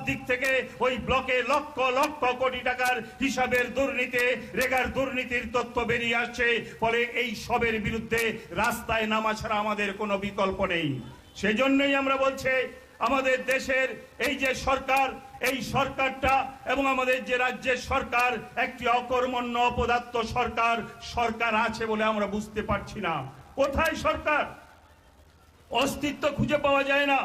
দিক থেকে ওই ব্লকে লক্ষ লক্ষ কোটি টাকার হিসাবের দুর্নীতি, রেগার দুর্নীতির তথ্য বেরিয়ে আসছে। ফলে এই সবের বিরুদ্ধে রাস্তায় নামা ছাড়া আমাদের কোনো বিকল্প নেই। সেজন্যই আমরা বলছি, আমাদের দেশের এই যে সরকার, এই সরকারটা এবং আমাদের যে রাজ্যের সরকার একটি অকর্মণ্য অপদার্থ সরকার আছে বলে আমরা বুঝতে পারছি না। কোথায় সরকার? অস্তিত্ব খুঁজে পাওয়া যায় না।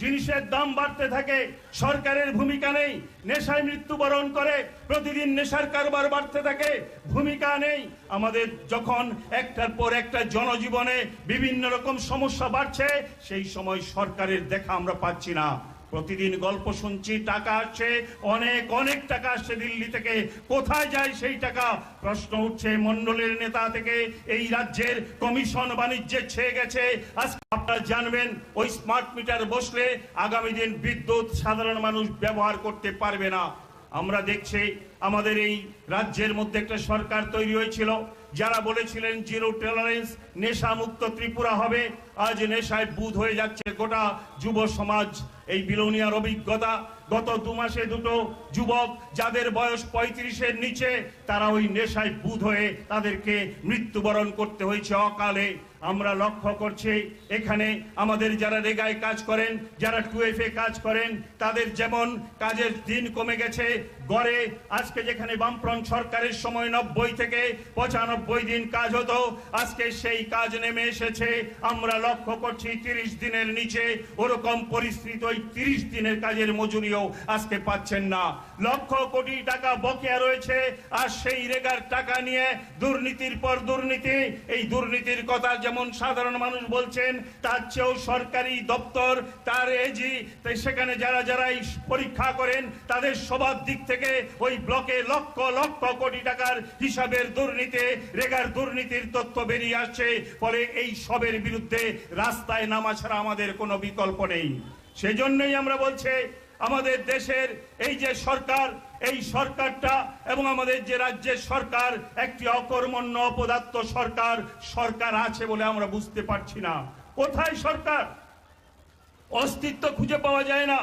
জিনিসের দাম বাড়তে থাকে, সরকারের ভূমিকা নেই। নেশায় মৃত্যুবরণ করে, প্রতিদিন নেশার কারবার বাড়তে থাকে, ভূমিকা নেই। আমাদের যখন একটার পর একটা জনজীবনে বিভিন্ন রকম সমস্যা বাড়ছে, সেই সময় সরকারের দেখা আমরা পাচ্ছি না। প্রতিদিন গল্প শুনছি, টাকা আসছে, অনেক অনেক টাকা আসছে দিল্লি থেকে। কোথায় যায় সেই টাকা? প্রশ্ন উঠছে মন্ডলের নেতা থেকে। এই রাজ্যের কমিশন বাণিজ্যে ছেয়ে গেছে। আজকে আপনারা জানবেন, ওই স্মার্ট মিটার বসলে আগামী দিন বিদ্যুৎ সাধারণ মানুষ ব্যবহার করতে পারবে না। আমরা দেখছি আমাদের এই রাজ্যের মধ্যে একটা সরকার তৈরি হয়েছিল, যারা বলেছিলেন জিরো টলারেন্স, নেশা মুক্ত ত্রিপুরা হবে। আজ নেশায় বুঁদ হয়ে যাচ্ছে গোটা যুব সমাজ। এই বিলোনিয়ার অভিজ্ঞতা, গত 2 মাসে 2টো যুবক যাদের বয়স 35-এর নিচে, তারা ওই নেশায় বুঁদ হয়ে তাদেরকে মৃত্যুবরণ করতে হয়েছে অকালে। আমরা লক্ষ্য করছি এখানে আমাদের যারা রেগায় কাজ করেন, যারা 2FA কাজ করেন, তাদের যেমন কাজের দিন কমে গেছে। গড়ে আজকে যেখানে বামফ্রন্ট সরকারের সময় 90 থেকে 95 দিন কাজ হতো, আজকে সেই কাজ নেমে এসেছে। আমরা লক্ষ্য করছি 30 দিনের নিচে। ওরকম পরিস্থিতি, ওই 30 দিনের কাজের মজুরিও আজকে পাচ্ছেন না। লক্ষ কোটি টাকা বকেয়া রয়েছে, আর সেই রেগার টাকা নিয়ে দুর্নীতির পর দুর্নীতি। এই দুর্নীতির কথা যেমন সাধারণ মানুষ বলছেন, তার চেয়েও সরকারি দপ্তর, তার এজি, সেখানে যারা পরীক্ষা করেন, তাদের সবার দিক থেকে ওই ব্লকে লক্ষ লক্ষ কোটি টাকার হিসাবের দুর্নীতি, রেগার দুর্নীতির তথ্য বেরিয়ে আসছে। ফলে এই সবের বিরুদ্ধে রাস্তায় নামা ছাড়া আমাদের কোনো বিকল্প নেই। সেজন্যই আমরা বলছি, আমাদের দেশের এই যে সরকার, এই সরকারটা এবং আমাদের যে রাজ্যের সরকার একটি অকর্মণ্য অপদার্থ সরকার আছে বলে আমরা বুঝতে পারছি না। কোথায় সরকার? অস্তিত্ব খুঁজে পাওয়া যায় না।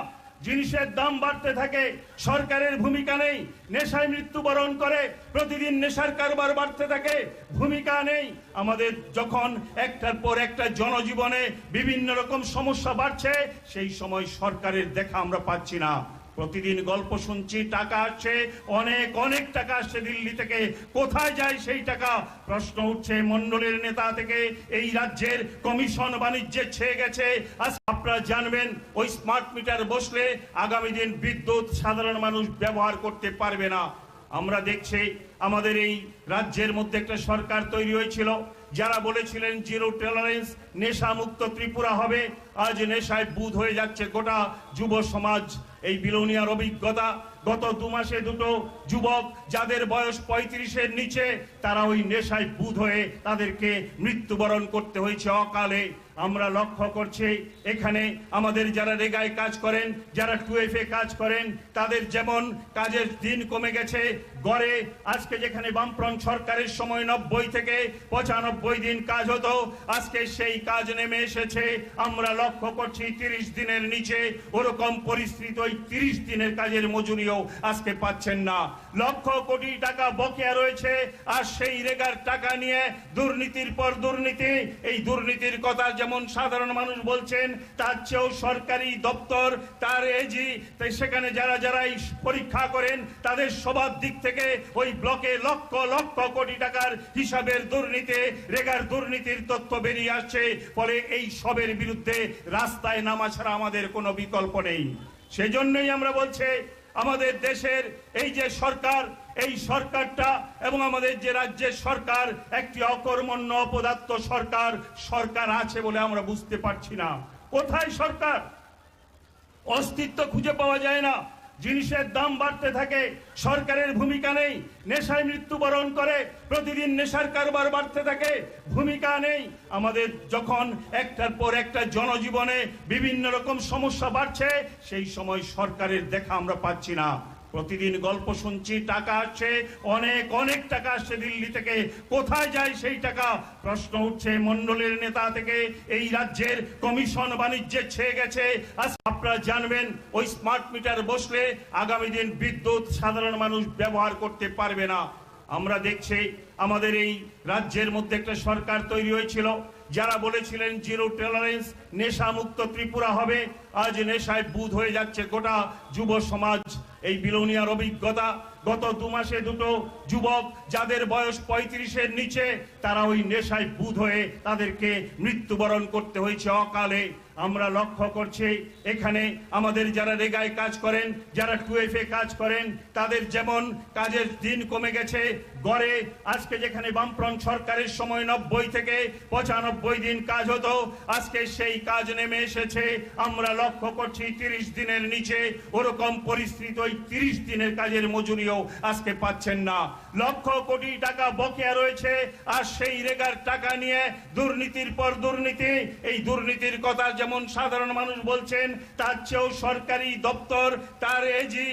জিনিসের দাম বাড়তে থাকে, সরকারের ভূমিকা নেই। নেশায় মৃত্যুবরণ করে, প্রতিদিন নেশার কারবার বাড়তে থাকে, ভূমিকা নেই। আমাদের যখন একটার পর একটা জনজীবনে বিভিন্ন রকম সমস্যা বাড়ছে, সেই সময় সরকারের দেখা আমরা পাচ্ছি না। প্রতিদিন গল্প শুনছি, টাকা আসছে, অনেক অনেক টাকা আসছে দিল্লি থেকে। কোথায় যায় সেই টাকা? প্রশ্ন উঠছে মন্ডলের নেতা থেকে। এই রাজ্যের কমিশন বাণিজ্যে ছেয়ে গেছে। আজ আপনারা জানবেন, ওই স্মার্ট মিটার বসলে আগামী দিন বিদ্যুৎ সাধারণ মানুষ ব্যবহার করতে পারবে না। আমরা দেখছি আমাদের এই রাজ্যের মধ্যে একটা সরকার তৈরি হয়েছিল, যারা বলেছিলেন জিরো টলারেন্স, নেশা মুক্ত ত্রিপুরা হবে। আজ নেশায় বুঁদ হয়ে যাচ্ছে গোটা যুব সমাজ। এই বিলোনিয়ার অভিজ্ঞতা, গত 2 মাসে 2টো যুবক যাদের বয়স 35-এর নিচে, তারা ওই নেশায় বুঁদ হয়ে তাদেরকে মৃত্যুবরণ করতে হয়েছে অকালে। আমরা লক্ষ্য করছি এখানে আমাদের যারা রেগায় কাজ করেন, যারা 2FA কাজ করেন, তাদের যেমন কাজের দিন কমে গেছে। গড়ে আজকে যেখানে বামফ্রন্ট সরকারের সময় 90 থেকে 95 দিন কাজ হতো, আজকে সেই কাজ নেমে এসেছে। আমরা লক্ষ্য করছি 30 দিনের নিচে। ওরকম পরিস্থিতি, ওই 30 দিনের কাজের মজুরিও আজকে পাচ্ছেন না। লক্ষ কোটি টাকা বকেয়া রয়েছে, আর সেই রেগার টাকা নিয়ে দুর্নীতির পর দুর্নীতি। এই দুর্নীতির কথা যেমন সাধারণ মানুষ বলছেন, তার চেয়েও সরকারি দপ্তর, তার এজি, সেখানে যারা পরীক্ষা করেন, তাদের সবার দিক থেকে ওই ব্লকে লক্ষ লক্ষ কোটি টাকার হিসাবের দুর্নীতি, রেগার দুর্নীতির তথ্য বেরিয়ে আসছে। ফলে এই সবের বিরুদ্ধে রাস্তায় নামা ছাড়া আমাদের কোনো বিকল্প নেই। সেজন্যই আমরা বলছি, আমাদের দেশের এই যে সরকার, এই সরকারটা এবং আমাদের যে রাজ্যের সরকার একটি অকর্মণ্য অপদার্থ সরকার আছে বলে আমরা বুঝতে পারছি না। কোথায় সরকার? অস্তিত্ব খুঁজে পাওয়া যায় না। জিনিসের দাম বাড়তে থাকে, সরকারের ভূমিকা নেই। নেশায় মৃত্যুবরণ করে, প্রতিদিন নেশার কারবার বাড়তে থাকে, ভূমিকা নেই। আমাদের যখন একটার পর একটা জনজীবনে বিভিন্ন রকম সমস্যা বাড়ছে, সেই সময় সরকারের দেখা আমরা পাচ্ছি না। প্রতিদিন গল্প শুনছি, টাকা আসছে, অনেক অনেক টাকা আসছে দিল্লি থেকে, কোথায় যায় সেই টাকা? প্রশ্ন উঠছে মন্ডলের নেতা থেকে, এই রাজ্যের কমিশন বাণিজ্যে ছেয়ে গেছে। আজ আপনারা জানবেন ওই স্মার্ট মিটার বসলে আগামী দিন বিদ্যুৎ সাধারণ মানুষ ব্যবহার করতে পারবে না। আমরা দেখছি আমাদের এই রাজ্যের মধ্যে একটা সরকার তৈরি হয়েছিল, যারা বলেছিলেন জিরো টলারেন্স, নেশা মুক্ত ত্রিপুরা হবে। আজ নেশায় বুঁদ হয়ে যাচ্ছে গোটা যুব সমাজ। এই বিলোনিয়ার অভিজ্ঞতা, গত 2 মাসে 2টো যুবক যাদের বয়স 35-এর নিচে, তারা ওই নেশায় বুঁদ হয়ে তাদেরকে মৃত্যুবরণ করতে হয়েছে অকালে। আমরা লক্ষ্য করছি এখানে আমাদের যারা রেগায় কাজ করেন, যারা 2FA কাজ করেন, তাদের যেমন কাজের দিন কমে গেছে। গড়ে আজকে যেখানে বামফ্রন্ট সরকারের সময় 90 থেকে 95 দিন কাজ হতো, আজকে সেই কাজ নেমে এসেছে। আমরা লক্ষ্য করছি 30 দিনের নিচে ওরকম পরিস্থিতি, ওই 30 দিনের কাজের মজুরিও আজকে পাচ্ছেন না। লক্ষ কোটি টাকা বকেয়া রয়েছে, আর সেই রেগার টাকা নিয়ে দুর্নীতির পর দুর্নীতি। এই দুর্নীতির কথা যেমন সাধারণ মানুষ বলছেন, তার চেয়েও সরকারি দপ্তর, তার এজি,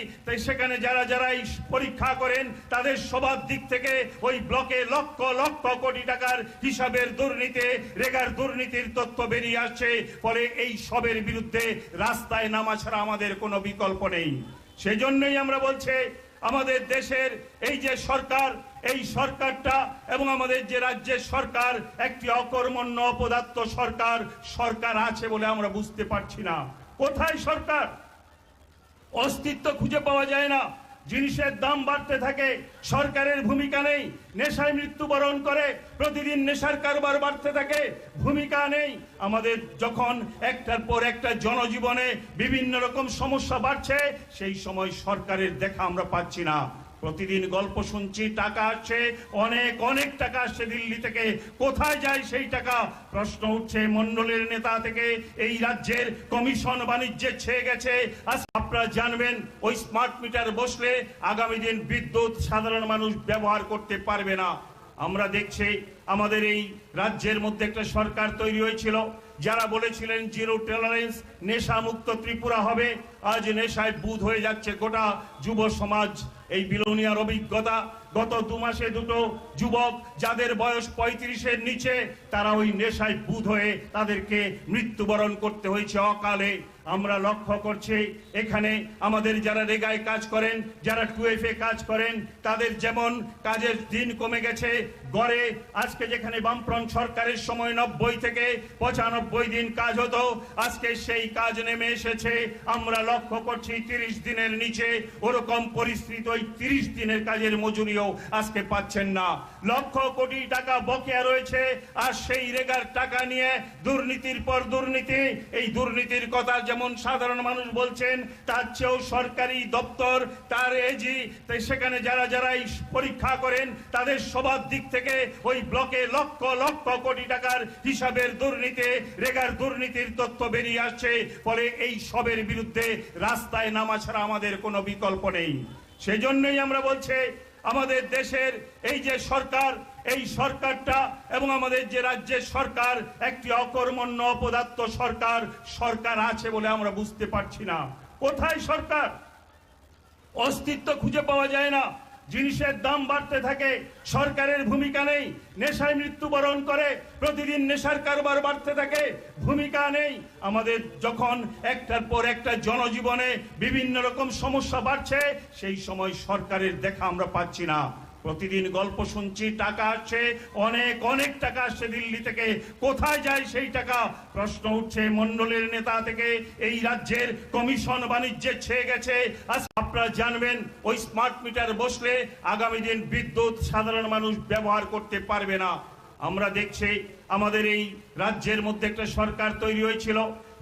সেখানে যারা যারা পরীক্ষা করেন, তাদের সবার দিক থেকে ওই ব্লকে লক্ষ লক্ষ কোটি টাকার হিসাবের দুর্নীতি, রেগার দুর্নীতির তথ্য বেরিয়ে আসছে। ফলে এই সবের বিরুদ্ধে রাস্তায় নামা ছাড়া আমাদের কোনো বিকল্প নেই। সেজন্যই আমরা বলছি আমাদের দেশের এই যে সরকার, এই সরকারটা এবং আমাদের যে রাজ্যের সরকার একটি অকর্মণ্য অপদার্থ সরকার। সরকার আছে বলে আমরা বুঝতে পারছি না। কোথায় সরকার? অস্তিত্ব খুঁজে পাওয়া যায় না। জিনিসের দাম বাড়তে থাকে, সরকারের ভূমিকা নেই। নেশায় মৃত্যুবরণ করে, প্রতিদিন নেশার কারবার বাড়তে থাকে, ভূমিকা নেই। আমাদের যখন একটার পর একটা জনজীবনে বিভিন্ন রকম সমস্যা বাড়ছে, সেই সময় সরকারের দেখা আমরা পাচ্ছি না। প্রতিদিন গল্প শুনছি, টাকা আসছে, অনেক অনেক টাকা আসছে দিল্লি থেকে, কোথায় যায় সেই টাকা? প্রশ্ন উঠছে মন্ডলের নেতা থেকে, এই রাজ্যের কমিশন বাণিজ্যে ছেয়ে গেছে। আজ আপনারা জানবেন ওই স্মার্ট মিটার বসলে আগামী দিন বিদ্যুৎ সাধারণ মানুষ ব্যবহার করতে পারবে না। আমরা দেখছি আমাদের এই রাজ্যের মধ্যে একটা সরকার তৈরি হয়েছিল, যারা বলেছিলেন জিরো টলারেন্স, নেশা মুক্ত ত্রিপুরা হবে। আজ নেশায় বুঁদ হয়ে যাচ্ছে গোটা যুব সমাজ। এই বিলোনিয়ার অভিজ্ঞতা, গত 2 মাসে 2টো যুবক যাদের বয়স 35-এর নিচে, তারা ওই নেশায় বুঁদ হয়ে তাদেরকে মৃত্যুবরণ করতে হয়েছে অকালে। আমরা লক্ষ্য করছি এখানে আমাদের যারা রেগায় কাজ করেন, যারা 2FA কাজ করেন, তাদের যেমন কাজের দিন কমে গেছে। গড়ে আজকে যেখানে বামফ্রন্ট সরকারের সময় 90 থেকে 95 দিন কাজ হতো, আজকে সেই কাজ নেমে এসেছে। আমরা লক্ষ্য করছি 30 দিনের নিচে ওরকম পরিস্থিতি, ওই 30 দিনের কাজের মজুরিও আজকে পাচ্ছেন না। লক্ষ কোটি টাকা বকেয়া রয়েছে, আর সেই রেগার টাকা নিয়ে দুর্নীতির পর দুর্নীতি। এই দুর্নীতির কথা যেমন সাধারণ মানুষ বলছেন, তার চেয়েও সরকারি দপ্তর, তার এজি, সেখানে যারা যারা পরীক্ষা করেন, তাদের সবার দিক থেকে ওই ব্লকে লক্ষ লক্ষ কোটি টাকার হিসাবের দুর্নীতি, রেগার দুর্নীতির তথ্য বেরিয়ে আসছে। ফলে এই সবের বিরুদ্ধে রাস্তায় নামা ছাড়া আমাদের কোনো বিকল্প নেই। সেজন্যই আমরা বলছি আমাদের দেশের এই যে সরকার, এই সরকারটা এবং আমাদের যে রাজ্যের সরকার একটি অকর্মণ্য অপদার্থ সরকার। সরকার আছে বলে আমরা বুঝতে পারছি না। কোথায় সরকার? অস্তিত্ব খুঁজে পাওয়া যায় না। জিনিসের দাম বাড়তে থাকে, সরকারের ভূমিকা নেই। নেশায় মৃত্যুবরণ করে, প্রতিদিন নেশার কারবার বাড়তে থাকে, ভূমিকা নেই। আমাদের যখন একটার পর একটা জনজীবনে বিভিন্ন রকম সমস্যা বাড়ছে, সেই সময় সরকারের দেখা আমরা পাচ্ছি না। প্রতিদিন গল্প শুনছি, টাকা আসছে, অনেক অনেক টাকা আসছে দিল্লি থেকে, কোথায় যায় সেই টাকা? প্রশ্ন উঠছে মন্ডলের নেতা থেকে, এই রাজ্যের কমিশন বাণিজ্যে ছেয়ে গেছে। আজ আপনারা জানবেন ওই স্মার্ট মিটার বসলে আগামী দিন বিদ্যুৎ সাধারণ মানুষ ব্যবহার করতে পারবে না। আমরা দেখছি আমাদের এই রাজ্যের মধ্যে একটা সরকার তৈরি হয়েছিল,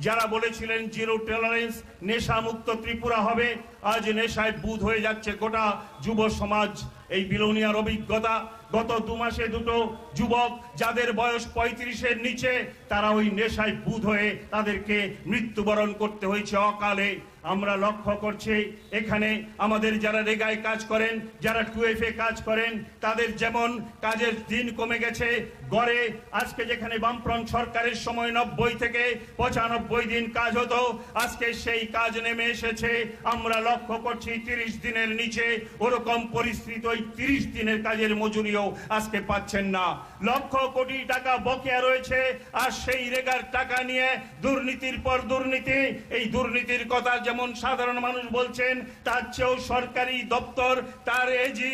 যারা বলেছিলেন জিরো টলারেন্স, নেশা মুক্ত ত্রিপুরা হবে। আজ নেশায় বুঁদ হয়ে যাচ্ছে গোটা যুব সমাজ। এই বিলোনিয়ার অভিজ্ঞতা, গত 2 মাসে দুটো যুবক যাদের বয়স 35-এর নিচে, তারা ওই নেশায় বুঁদ হয়ে তাদেরকে মৃত্যুবরণ করতে হয়েছে অকালে। আমরা লক্ষ্য করছি এখানে আমাদের যারা রেগায় কাজ করেন, যারা 2FA কাজ করেন, তাদের যেমন কাজের দিন কমে গেছে। গড়ে আজকে যেখানে বামফ্রন্ট সরকারের সময় 90 থেকে 95 দিন কাজ হতো, আজকে সেই কাজ নেমে এসেছে। আমরা লক্ষ্য করছি 30 দিনের নিচে। ওরকম পরিস্থিতি, ওই 30 দিনের কাজের মজুরিও আজকে পাচ্ছেন না। লক্ষ কোটি টাকা বকেয়া রয়েছে, আর সেই রেগার টাকা নিয়ে দুর্নীতির পর দুর্নীতি। এই দুর্নীতির কথা যেমন সাধারণ মানুষ বলছেন, তার চেয়েও সরকারি দপ্তর, তার এজি,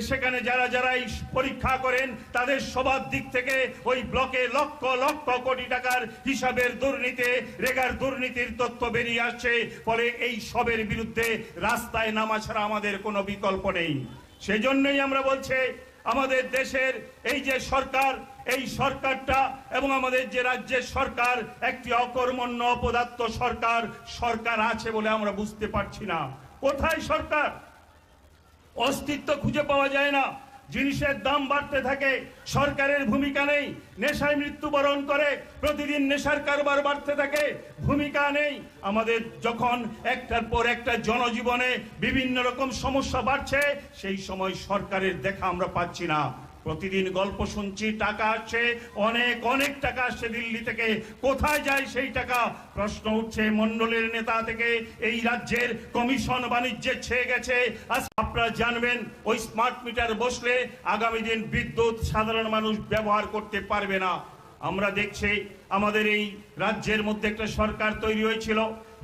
সেখানে যারা যারা এই পরীক্ষা করেন, তাদের সবার দিক থেকে ওই ব্লকে লক্ষ লক্ষ কোটি টাকার হিসাবের দুর্নীতি, রেগার দুর্নীতির তথ্য বেরিয়ে আসছে। ফলে এই সবের বিরুদ্ধে রাস্তায় নামা ছাড়া আমাদের কোনো বিকল্প নেই। সেজন্যই আমরা বলছি, আমাদের দেশের এই যে সরকার, এই সরকারটা এবং আমাদের যে রাজ্যের সরকার একটি অকর্মণ্য অপদার্থ সরকার। সরকার আছে বলে আমরা বুঝতে পারছি না। কোথায় সরকার? অস্তিত্ব খুঁজে পাওয়া যায় না। জিনিসের দাম বাড়তে থাকে, সরকারের ভূমিকা নেই। নেশায় মৃত্যুবরণ করে, প্রতিদিন নেশার কারবার বাড়তে থাকে, ভূমিকা নেই। আমাদের যখন একটার পর একটা জনজীবনে বিভিন্ন রকম সমস্যা বাড়ছে, সেই সময় সরকারের দেখা আমরা পাচ্ছি না। প্রতিদিন গল্প শুনছি, টাকা আসছে, অনেক অনেক টাকা আসছে দিল্লি থেকে। কোথায় যায় সেই টাকা? প্রশ্ন উঠছে মন্ডলের নেতা থেকে। এই রাজ্যের কমিশন বাণিজ্যে ছেয়ে গেছে। আজ আপনারা জানবেন, ওই স্মার্ট মিটার বসলে আগামী দিন বিদ্যুৎ সাধারণ মানুষ ব্যবহার করতে পারবে না। আমরা দেখছি আমাদের এই রাজ্যের মধ্যে একটা সরকার তৈরি হয়েছিল,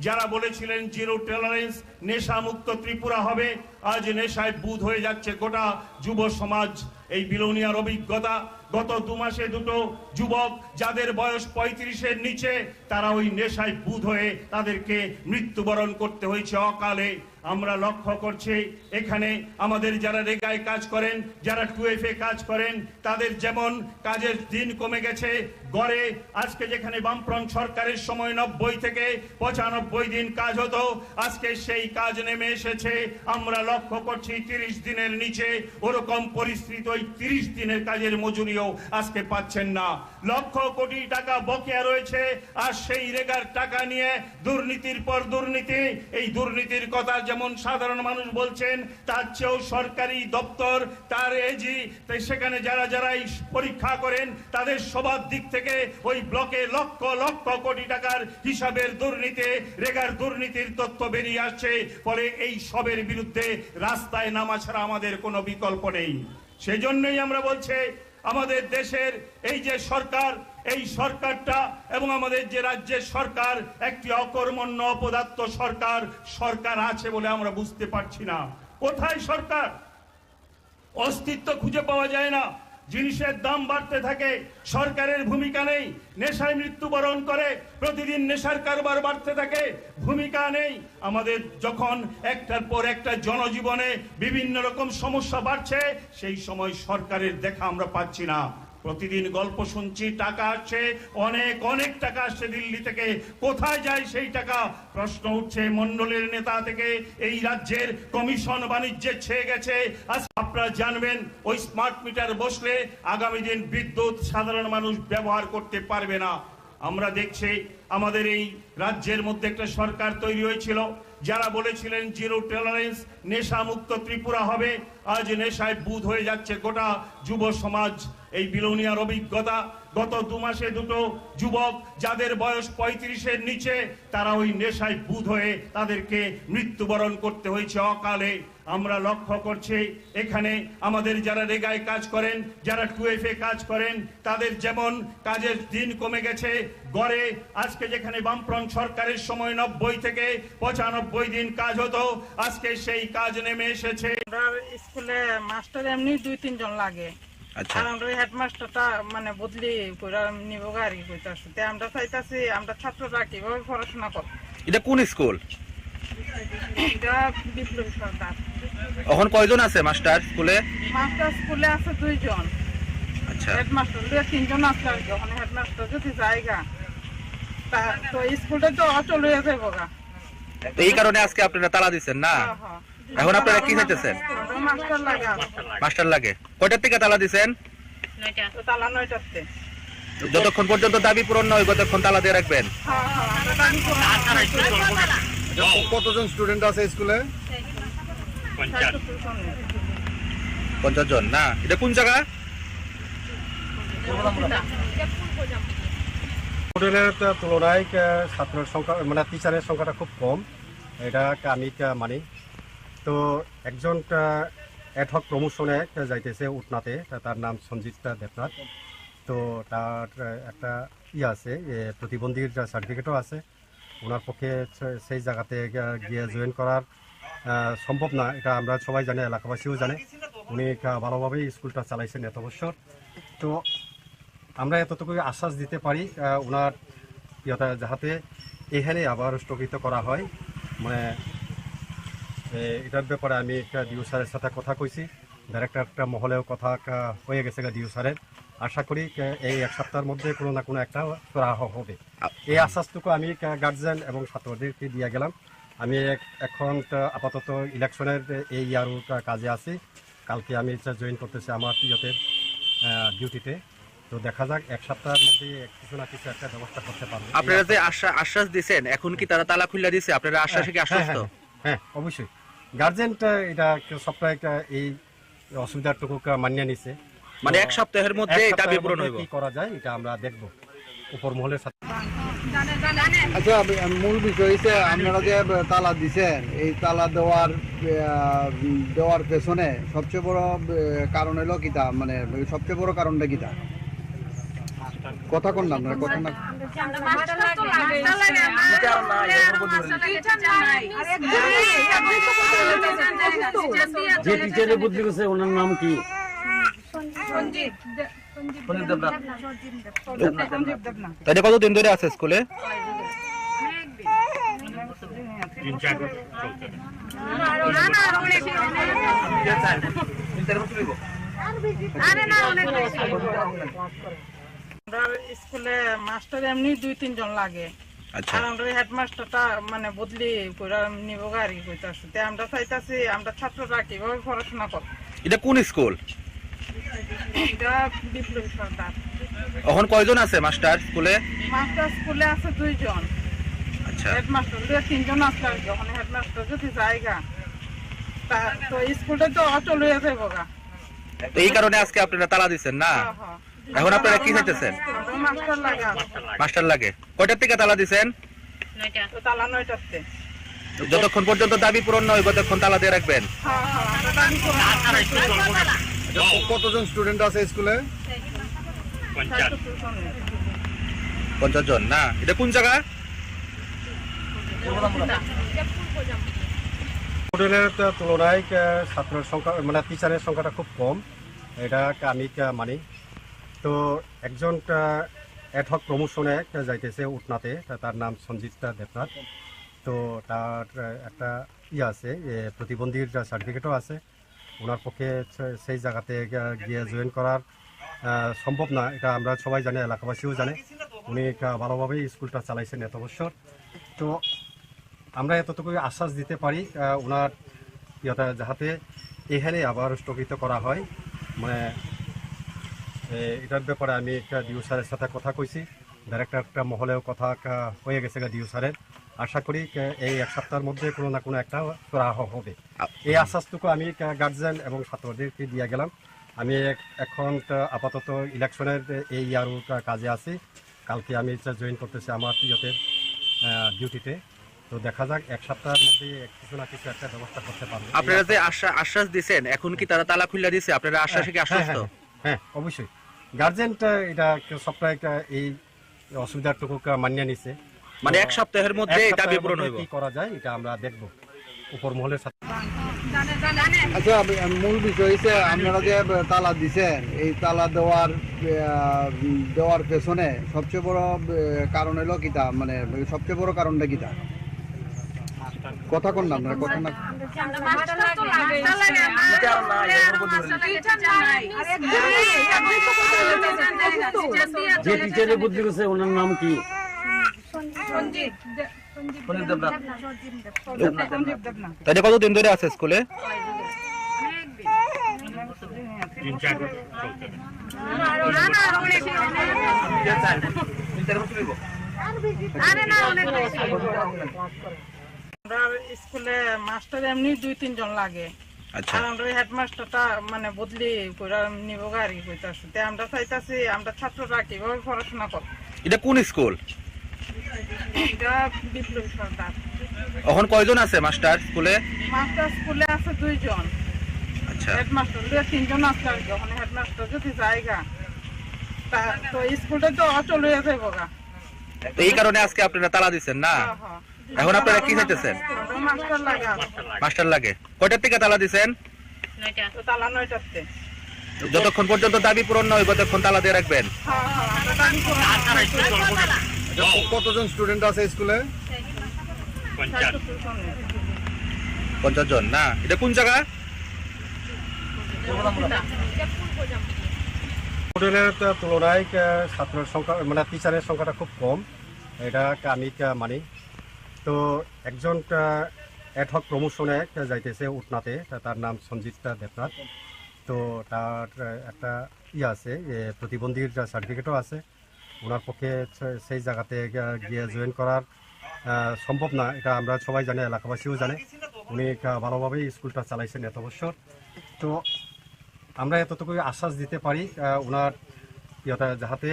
যারা বলেছিলেন জিরো টলারেন্স, নেশা মুক্ত ত্রিপুরা হবে। আজ নেশায় বুঁদ হয়ে যাচ্ছে গোটা যুব সমাজ। এই বিলোনিয়ার অভিজ্ঞতা, গত 2 মাসে দুটো যুবক যাদের বয়স 35-এর নিচে, তারা ওই নেশায় বুঁদ হয়ে তাদেরকে মৃত্যুবরণ করতে হয়েছে অকালে। আমরা লক্ষ্য করছি এখানে আমাদের যারা রেগায় কাজ করেন, যারা 2FA কাজ করেন, তাদের যেমন কাজের দিন কমে গেছে। গড়ে আজকে যেখানে বামফ্রন্ট সরকারের সময় 90 থেকে 95 দিন কাজ হতো, আজকে সেই কাজ নেমে এসেছে। আমরা লক্ষ্য করছি 30 দিনের নিচে। ওরকম পরিস্থিতি, ওই 30 দিনের কাজের মজুরিও আজকে পাচ্ছেন না। লক্ষ কোটি টাকা বকেয়া রয়েছে, আর সেই রেগার টাকা নিয়ে দুর্নীতির পর দুর্নীতি। এই দুর্নীতির কথা যেমন সাধারণ মানুষ বলছেন, তার চেয়েও সরকারি দপ্তর, তার এজি, সেখানে যারা যারা এই পরীক্ষা করেন, তাদের সবার দিক থেকে ওই ব্লকে লক্ষ লক্ষ কোটি টাকার হিসাবের দুর্নীতি, রেগার দুর্নীতির তথ্য বেরিয়ে আসছে। ফলে এই সবের বিরুদ্ধে রাস্তায় নামা ছাড়া আমাদের কোনো বিকল্প নেই। সেজন্যই আমরা বলছি, আমাদের দেশের এই যে সরকার, এই সরকারটা এবং আমাদের যে রাজ্যের সরকার একটি অকর্মণ্য অপদার্থ সরকার। সরকার আছে বলে আমরা বুঝতে পারছি না। কোথায় সরকার? অস্তিত্ব খুঁজে পাওয়া যায় না। জিনিসের দাম বাড়তে থাকে, সরকারের ভূমিকা নেই। নেশায় মৃত্যুবরণ করে, প্রতিদিন নেশার কারবার বাড়তে থাকে, ভূমিকা নেই। আমাদের যখন একটার পর একটা জনজীবনে বিভিন্ন রকম সমস্যা বাড়ছে, সেই সময় সরকারের দেখা আমরা পাচ্ছি না। প্রতিদিন গল্প শুনছি, টাকা আসছে, অনেক অনেক টাকা আসছে দিল্লি থেকে। কোথায় যায় সেই টাকা? প্রশ্ন উঠছে মন্ডলের নেতা থেকে। এই রাজ্যের কমিশন বাণিজ্যে ছেয়ে গেছে। আজ আপনারা জানবেন, ওই স্মার্ট মিটার বসলে আগামী দিন বিদ্যুৎ সাধারণ মানুষ ব্যবহার করতে পারবে না। আমরা দেখছি আমাদের এই রাজ্যের মধ্যে একটা সরকার তৈরি হয়েছিল, যারা বলেছিলেন জিরো টলারেন্স, নেশা মুক্ত ত্রিপুরা হবে। আজ নেশায় বুঁদ হয়ে যাচ্ছে গোটা যুব সমাজ। এই বিলোনিয়ার অভিজ্ঞতা, গত 2 মাসে দুটো যুবক যাদের বয়স 35-এর নিচে, তারা ওই নেশায় বুঁদ হয়ে তাদেরকে মৃত্যুবরণ করতে হয়েছে অকালে। আমরা লক্ষ্য করছি এখানে আমাদের যারা রেগায় কাজ করেন, যারা 2FA কাজ করেন, তাদের যেমন কাজের দিন কমে গেছে। গড়ে আজকে যেখানে বামফ্রন্ট সরকারের সময় 90 থেকে 95 দিন কাজ হতো, আজকে সেই কাজ নেমে এসেছে। স্কুলে মাস্টার এমনি 2-3 জন লাগে। আচ্ছা, আর আমরা হেডমাস্টারটা মানে বদলি করে নিব আর কি কইতাছে। তে আমরা চাইতাছি আমরা ছাত্ররা কিভাবে পড়াশোনা করব। এটা কোন স্কুল? এটা বিপ্লবী সরকার। এখন কয়জন আছে মাস্টার স্কুলে? মাস্টার স্কুলে আছে 2 জন। আচ্ছা, হেডমাস্টার 2-3 জন আছে আর কি। ওখানে হেডমাস্টার যদি জায়গা তো স্কুলটা তো অচল হয়ে যাবে গা। তো এই কারণে আজকে আপনারা তালা দিচ্ছেন না? হ্যাঁ, এখন আপনারা কি চাইতেছেন? আমরা মাস্টার লাগে মাস্টার লাগে। কয়টার থেকে তালা দিছেন? তো তালা 9টাতে। যতক্ষণ পর্যন্ত দাবি পূরণ না হয় ততক্ষণ তালা দিয়ে রাখবেন। হ্যাঁ হ্যাঁ আমরা দাবি করব। কতজন স্টুডেন্ট আছে স্কুলে? 50 জন না? এটা কোন জায়গা? হোটেলের তুলনায় ছাত্রের সংখ্যা মানে টিচারের সংখ্যাটা খুব কম, এটা আমি মানি। তো একজন অ্যাডহক প্রমোশনে যাইতেছে উটনাতে, তার নাম সঞ্জিত দেবনাথ। তো তার একটা আছে প্রতিবন্ধীর সার্টিফিকেটও আছে। ওনার পক্ষে সেই জায়গাতে গিয়ে জয়েন করার সম্ভব না, এটা আমরা সবাই জানি, এলাকাবাসীও জানে। উনি ভালোভাবেই স্কুলটা চালাইছেন এত বছর। তো আমরা এতটুকু আশ্বাস দিতে পারি ওনার যাহাতে এখানে আবার স্থগিত করা হয়। মানে এটার ব্যাপারে আমি ডিও স্যারের সাথে কথা কইছি, ডাইরেক্টর মহলেও কথা হয়ে গেছে ডিও স্যারের। আশা করি এই এক সপ্তাহের মধ্যে কোনো না কোনো একটা করা হবে। এই আশ্বাসটুকু আমি গার্জিয়ান এবং ছাত্রদেরকে দিয়ে গেলাম। আমি এখন আপাতত ইলেকশনের এই ইয়ারও কাজে আছি। কালকে আমি জয়েন করতেছি আমার ডিউটিতে। তো দেখা যাক এক সপ্তাহের মধ্যে কিছু না কিছু একটা ব্যবস্থা করতে পারবো। আপনারা যে আশ্বাস দিছেন, এখন কি তারা তালা খুলে দিছে? আপনারা আশ্বাসে কি আশ্বস্ত? হ্যাঁ অবশ্যই। গার্জেনটা এটা সপ্তাহে এই অসুবিধাটুকু মানিয়ে নিছে। মানে এক সপ্তাহের মধ্যে দাবি পূরণ হইব। কি করা যায় এটা আমরা দেখব উপর মহলের সাথে। আচ্ছা, মূল বিষয় হচ্ছে আপনারা যে তালা দিছেন, এই তালা দেওয়ার পেছনে সবচেয়ে বড় কারণ হলো কিতা, মানে সবচেয়ে বড় কারণটা কিতা? কথা কোন না আপনারা কথা না যে টিচারে বদলি গেছে ওনার নাম কি? তাহলে কতদিন ধরে আছে স্কুলে? স্কুলে মাস্টার এমনি 2-3 জন লাগে। আচ্ছা, আর আমরা হেডমাস্টারটা মানে বদলি করে নিব আর কি কইতাছে। তে আমরা চাইতাছি আমরা ছাত্ররা কিভাবে পড়াশোনা করব। এটা কোন স্কুল? এটা বিপ্লবী সরকার। এখন কয়জন আছে মাস্টার স্কুলে? মাস্টার স্কুলে আছে 2 জন। আচ্ছা, হেডমাস্টার 2-3 জন আছে। যখন হেডমাস্টার যদি জায়গা তো স্কুলটা তো অচল হয়ে যাবে গা। তো এই কারণে আজকে আপনারা তালা দিচ্ছেন না? এখন আপনারা কি চাইতেছেন? মাস্টার লাগে মাস্টার লাগে। কয়টার থেকে তালা দিছেন? তো তালা 9টাতে। যতক্ষণ পর্যন্ত দাবি পূরণ না হয় ততক্ষণ তালা দিয়ে রাখবেন। হ্যাঁ হ্যাঁ আমরা দাবি করব। কতজন স্টুডেন্ট আছে স্কুলে? 50 জন না? এটা কোন জায়গা? হোটেলের তুলনায় ছাত্রের সংখ্যা মানে টিচারের সংখ্যাটা খুব কম, এটা আমি মানি। তো একজন অ্যাডহক প্রমোশনে যাইতেছে উটনাতে, তার নাম সঞ্জিত দেবনাথ। তো তার একটা আছে প্রতিবন্ধীর সার্টিফিকেটও আছে। ওনার পক্ষে সেই জায়গাতে গিয়ে জয়েন করার সম্ভব না, এটা আমরা সবাই জানি, এলাকাবাসীও জানে। উনি ভালোভাবেই স্কুলটা চালাইছেন এত বছর। তো আমরা এতটুকু আশ্বাস দিতে পারি ওনার যাহাতে এখানে আবার স্থগিত করা হয়। মানে এটার ব্যাপারে আমি ডিও স্যারের সাথে কথা কইছি, ডাইরেক্টর মহলেও কথা হয়ে গেছে ডিও স্যারের। আশা করি এই এক সপ্তাহের মধ্যে কোনো না কোনো একটা করা হবে। এই আশ্বাসটুকু আমি গার্জিয়ান এবং ছাত্রদেরকে দিয়ে গেলাম। আমি এখন আপাতত ইলেকশনের এই ইয়ারও কাজে আছি। কালকে আমি জয়েন করতেছি আমার ডিউটিতে। তো দেখা যাক এক সপ্তাহের মধ্যে কিছু না কিছু একটা ব্যবস্থা করতে পারবো। আপনারা যে আশ্বাস দিছেন, এখন কি তারা তালা খুলে দিছে? আপনারা আশ্বাসে কি আশ্বস্ত? হ্যাঁ অবশ্যই। গার্জেনটা এটা সপ্তাহে এই অসুবিধাটুকু মানিয়ে নিছে। মানে এক সপ্তাহের মধ্যে দাবি পূরণ হইব। কি করা যায় এটা আমরা দেখব উপর মহলের সাথে। আচ্ছা, মূল বিষয় হচ্ছে আপনারা যে তালা দিছেন, এই তালা দেওয়ার পেছনে সবচেয়ে বড় কারণ হলো কিতা, মানে সবচেয়ে বড় কারণটা কিতা? কথা কোন না আপনারা কথা না যে টিচারে বদলি গেছে ওনার নাম কি? সঞ্জীব দেবনাথ। সঞ্জীব দেবনাথ। তাহলে কতদিন ধরে আছে স্কুলে? আমরা স্কুলে মাস্টার এমনি 2-3 জন লাগে। আচ্ছা, আর আমরা হেডমাস্টারটা মানে বদলি করে নিব আর কি কইতাছে। তে আমরা চাইতাছি আমরা ছাত্ররা কিভাবে পড়াশোনা করব। এটা কোন স্কুল? এটা বিপ্লবী সরকার। এখন কয়জন আছে মাস্টার স্কুলে? মাস্টার স্কুলে আছে 2 জন। আচ্ছা, হেডমাস্টার 2-3 জন আছে আর কি। ওখানে হেডমাস্টার যদি জায়গা তো স্কুলটা তো অচল হয়ে যাবে গা। তো এই কারণে আজকে আপনারা তালা দিচ্ছেন না? এখন আপনারা কি চাইতেছেন? মাস্টার লাগে। মাস্টার লাগে। কয়টার থেকে তালা দিচ্ছেন? তো তালা 9টাতে। যতক্ষণ পর্যন্ত দাবি পূরণ না হয় ততক্ষণ তালা দিয়ে রাখবেন। আমরা দাবি করব। কতজন স্টুডেন্ট আছে স্কুলে? 50 জন না? এটা কোন জায়গা? হোটেলের তুলনায় ছাত্রের সংখ্যা মানে টিচারের সংখ্যাটা খুব কম, এটা আমি মানি। তো একজন অ্যাডহক প্রমোশনে যাইতেছে উটনাতে, তার নাম সঞ্জিত দেবনাথ। তো তার একটা আছে প্রতিবন্ধীর সার্টিফিকেটও আছে। ওনার পক্ষে সেই জায়গাতে গিয়ে জয়েন করার সম্ভব না, এটা আমরা সবাই জানি, এলাকাবাসীও জানে। উনি ভালোভাবেই স্কুলটা চালাইছেন এত বছর। তো আমরা এতটুকু আশ্বাস দিতে পারি ওনার যাহাতে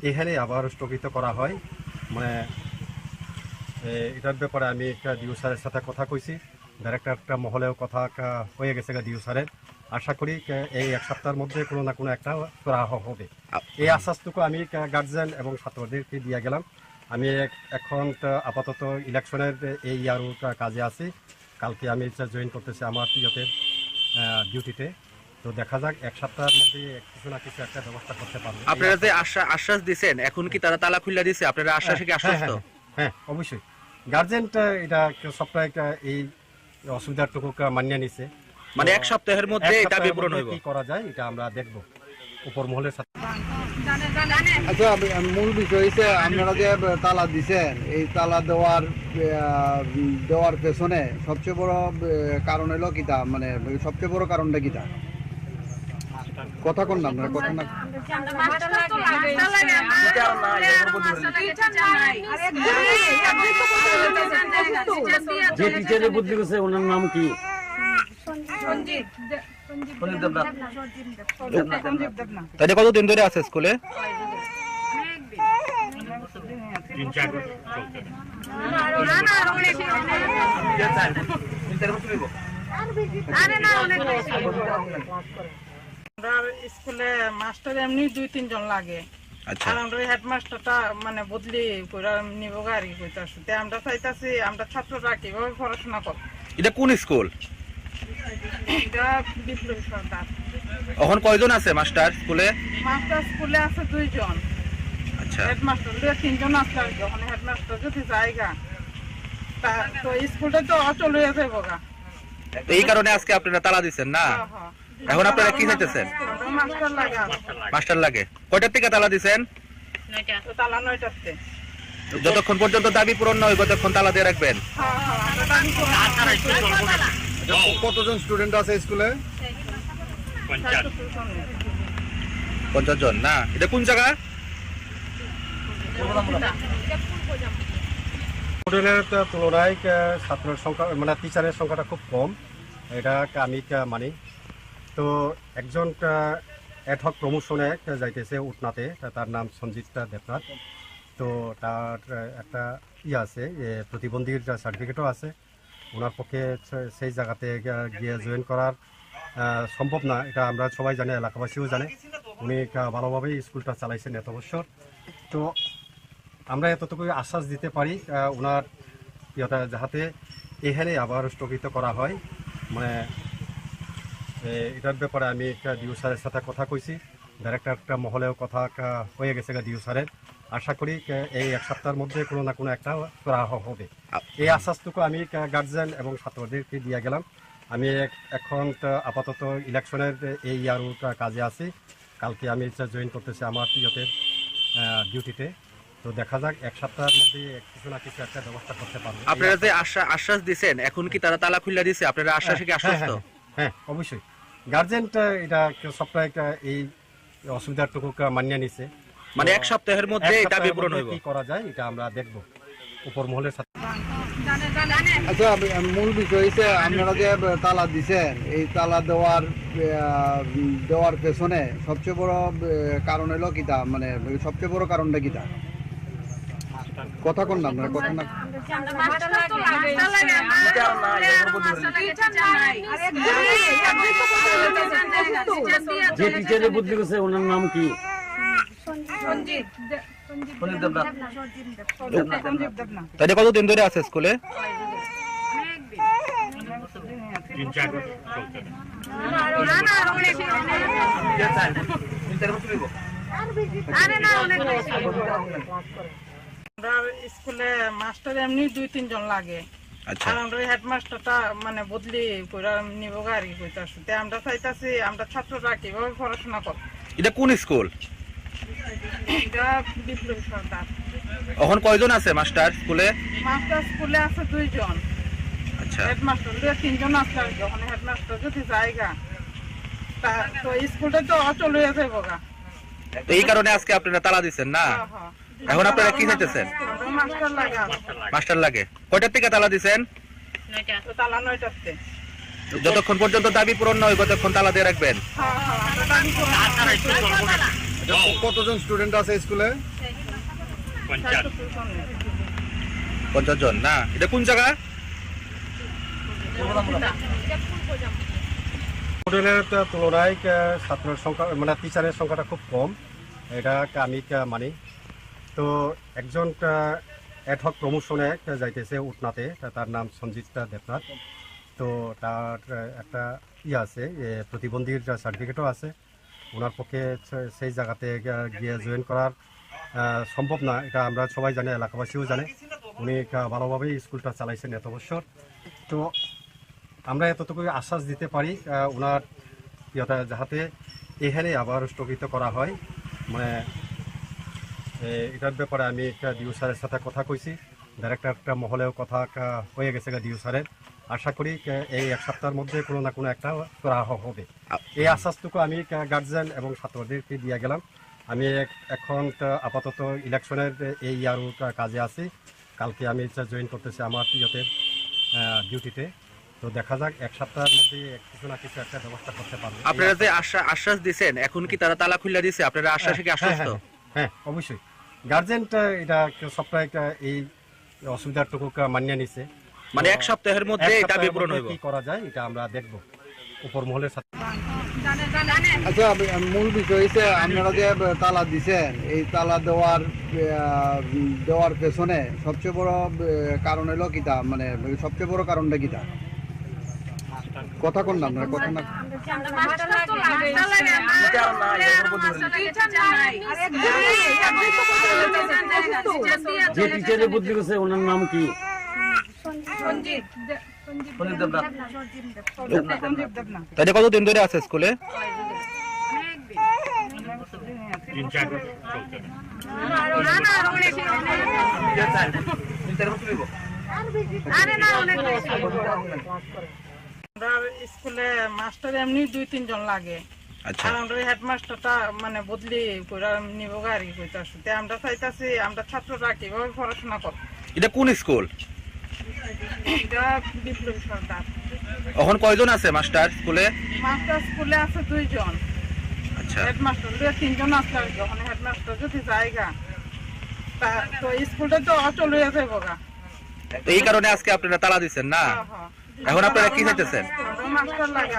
এখানে আবার স্থগিত করা হয়। মানে এটার ব্যাপারে আমি ডিউ স্যারের সাথে কথা কইছি, ডাইরেক্টর মহলেও কথা হয়ে গেছে ডিউ স্যারের। আশা করি এই 1 সপ্তাহের মধ্যে কোনো না কোনো একটা করা হবে। এই আশ্বাসটুকু আমি গার্জিয়ান এবং ছাত্রদেরকে দিয়ে গেলাম। আমি এখন আপাতত ইলেকশনের এই ইয়ারও কাজে আছি। কালকে আমি জয়েন করতেছি আমার ডিউটিতে। তো দেখা যাক 1 সপ্তাহের মধ্যে কিছু না কিছু একটা ব্যবস্থা করতে পারবো। আপনারা যে আশ্বাস দিচ্ছেন, এখন কি তারা তালা খুলে দিছে? আপনারা আশ্বাসে কি আশ্বস্ত? হ্যাঁ, অবশ্যই। গার্জেনটা এটা সবটাই এই অসুবিধাটুকু মানিয়ে নিছে। মানে 1 সপ্তাহের মধ্যে এটা বিপূরণ হইব। কি করা যায় এটা আমরা দেখব উপর মহলের সাথে। আচ্ছা, মূল বিষয় হচ্ছে আপনারা যে তালা দিছেন, এই তালা দেওয়ার পেছনে সবচেয়ে বড় কারণ হলো কিটা, মানে সবচেয়ে বড় কারণটা কিটা? কথা কোন না আপনারা কথা না। যে টিচারে বদলি করছে ওনার নাম কি? সঞ্জীব দেবনাথ। সঞ্জীব দেবনাথ। তাহলে কতদিন ধরে আছে স্কুলে? আমরা স্কুলে মাস্টার এমনি 2-3 জন লাগে। আচ্ছা, আর আমরা হেডমাস্টারটা মানে বদলি করে নিব আর কি কইতাছে। তে আমরা চাইতাছি আমরা ছাত্ররা কিভাবে পড়াশোনা করব। এটা কোন স্কুল? এটা বিপ্লবী সরকার। এখন কয়জন আছে মাস্টার স্কুলে? মাস্টার স্কুলে আছে 2 জন। আচ্ছা, হেডমাস্টার 2-3 জন আছে আর কি। ওখানে হেডমাস্টার যদি জায়গা তো স্কুলটা তো অচল হয়ে যাবে গা। তো এই কারণে আজকে আপনারা তালা দিচ্ছেন না? এখন আপনারা কি চাইতেছেন? মাস্টার লাগে। মাস্টার লাগে। কয়টার থেকে তালা দিচ্ছেন? তো তালা 9টাতে। যতক্ষণ পর্যন্ত দাবি পূরণ না হয় ততক্ষণ তালা দিয়ে রাখবেন। আমরা দাবি করব। কতজন স্টুডেন্ট আছে স্কুলে? 50 জন না? এটা কোন জায়গা? হোটেলের তুলনায় ছাত্রের সংখ্যা মানে টিচারের সংখ্যাটা খুব কম, এটা আমি মানি। তো একজন অ্যাডহক প্রমোশনে যাইতেছে উটনাতে, তার নাম সঞ্জিত দেবনাথ। তো তার একটা আছে প্রতিবন্ধীর সার্টিফিকেটও আছে। ওনার পক্ষে সেই জায়গাতে গিয়ে জয়েন করার সম্ভব না, এটা আমরা সবাই জানি, এলাকাবাসীও জানে। উনি ভালোভাবেই স্কুলটা চালাইছেন এত বছর। তো আমরা এতটুকু আশ্বাস দিতে পারি ওনার যাহাতে এখানে আবার স্থগিত করা হয়। মানে এটার ব্যাপারে আমি ডিউ স্যারের সাথে কথা কইছি, ডাইরেক্টর মহলেও কথা হয়ে গেছে ডিউ স্যারের। আশা করি এই 1 সপ্তাহের মধ্যে কোনো না কোনো একটা করা হবে। এই আশ্বাসটুকু আমি গার্জিয়ান এবং ছাত্রদেরকে দিয়ে গেলাম। আমি এখন আপাতত ইলেকশনের এই ইয়ারও কাজে আছি। কালকে আমি জয়েন করতেছি আমার ডিউটিতে। তো তো দেখা যাক এক সপ্তাহের মধ্যে কিছু না কিছু একটা ব্যবস্থা করতে পারবো। আপনারা যে আশ্বাস দিছেন এখন কি তারা তালা খুলে দিছে? আপনারা আশ্বাসে কি আশ্বস্ত? হ্যাঁ অবশ্যই গার্জেনটা এটা সপ্তাহে এই অসুবিধাটুকু মানিয়ে নিছে। মানে এক সপ্তাহের মধ্যে এক এটা সপ্তাহের বিপূরণ মধ্যে হইব। কি করা যায় এটা আমরা দেখব উপর মহলের সাথে। আচ্ছা, মূল বিষয় হচ্ছে আপনারা যে তালা দিছেন, এই তালা দেওয়ার পেছনে সবচেয়ে বড় কারণ হলো কিটা, মানে সবচেয়ে বড় কারণটা কিটা? কথা কোন না আপনারা কথা না যে টিচারে বদলি করছে ওনার নাম কি? তাহলে কতদিন ধরে আছে স্কুলে? আমরা স্কুলে মাস্টার এমনি 2-3 জন লাগে। আচ্ছা, আর আমরা হেডমাস্টারটা মানে বদলি কইরা নিব আর কি কইতাছে। তে আমরা চাইতাছি আমরা ছাত্ররা কিভাবে পড়াশোনা করব। এটা কোন স্কুল? এটা বিপ্লবী সরকার। এখন কয়জন আছে মাস্টার স্কুলে? মাস্টার স্কুলে আছে 2 জন। আচ্ছা, হেডমাস্টার 2-3 জন আছে আর কি। ওখানে হেডমাস্টার যদি জায়গা তো স্কুলটা তো অচল হয়ে যাবে গা। তো এই কারণে আজকে আপনারা তালা দিচ্ছেন না? এখন আপনারা কি চাইতেছেন? মাস্টার লাগে মাস্টার লাগে। কয়টার থেকে তালা দিচ্ছেন? তো তালা 9টাতে। যতক্ষণ পর্যন্ত দাবি পূরণ নয় ততক্ষণ তালা দিয়ে রাখবেন। আমরা দাবি করব। কতজন স্টুডেন্ট আছে স্কুলে? 50 জন না? এটা কোন জায়গা? হোটেলের তুলনায় ছাত্রের সংখ্যা মানে টিচারের সংখ্যাটা খুব কম, এটা আমি মানি। তো একজন অ্যাডহক প্রমোশনে যাইতেছে উটনাতে, তার নাম সঞ্জিত দেবনাথ। তো তার একটা আছে প্রতিবন্ধীর সার্টিফিকেটও আছে। ওনার পক্ষে সেই জায়গাতে গিয়ে জয়েন করার সম্ভব না, এটা আমরা সবাই জানি, এলাকাবাসীও জানে। উনি ভালোভাবেই স্কুলটা চালাইছেন এত বছর। তো আমরা এতটুকু আশ্বাস দিতে পারি ওনার যাতে এখানে আবার স্থগিত করা হয়। মানে এটার ব্যাপারে আমি ডিউ স্যারের সাথে কথা কইছি, ডাইরেক্টর মহলেও কথা হয়ে গেছে ডিউ স্যারের। আশা করি এই এক সপ্তাহের মধ্যে কোনো না কোনো একটা করা হবে। এই আশ্বাসটুকু আমি গার্জিয়ান এবং ছাত্রদেরকে দিয়ে গেলাম। আমি এখন আপাতত ইলেকশনের এই আরও কাজে আছি। কালকে আমি জয়েন করতেছি আমার ডিউটিতে। তো দেখা যাক এক সপ্তাহের মধ্যে কিছু না কিছু একটা ব্যবস্থা করতে পারবো। আপনারা যে আশ্বাস দিছেন এখন কি তারা তালা খুলে দিছে? আপনারা আশ্বাসে কি আশ্বস্ত? হ্যাঁ অবশ্যই গার্জেনটা এটা সপ্তাহে এই অসুবিধাটুকু মানিয়ে নিছে। মানে এক সপ্তাহের মধ্যে এটা বিপূরণ হইব। কি করা যায় এটা আমরা দেখব উপর মহলের সাথে। আচ্ছা, মূল বিষয় হচ্ছে আপনারা যে তালা দিছেন, এই তালা দেওয়ার পেছনে সবচেয়ে বড় কারণ হলো কিটা, মানে সবচেয়ে বড় কারণটা কিটা? কথা কোন না আপনারা কথা না যে টিচারে বদলি করছে ওনার নাম কি? তাহলে কতদিন ধরে আছে স্কুলে? আমরা স্কুলে মাস্টার এমনি 2-3 জন লাগে। আচ্ছা, আর আমরা হেডমাস্টারটা মানে বদলি কইরা নিব আর কি কইতাছে। তে আমরা চাইতাছি আমরা ছাত্ররা কিভাবে পড়াশোনা করব। এটা কোন স্কুল? এটা বিপ্লবী সরকার। এখন কয়জন আছে মাস্টার স্কুলে? মাস্টার স্কুলে আছে 2 জন। আচ্ছা, হেডমাস্টার 2-3 জন আছে আর কি। ওখানে হেডমাস্টার যদি জায়গা তো স্কুলটা তো অচল হয়ে যাবে গা। তো এই কারণে আজকে আপনারা তালা দিচ্ছেন না? এখন আপনারা কি চাইতেছেন? মাস্টার লাগে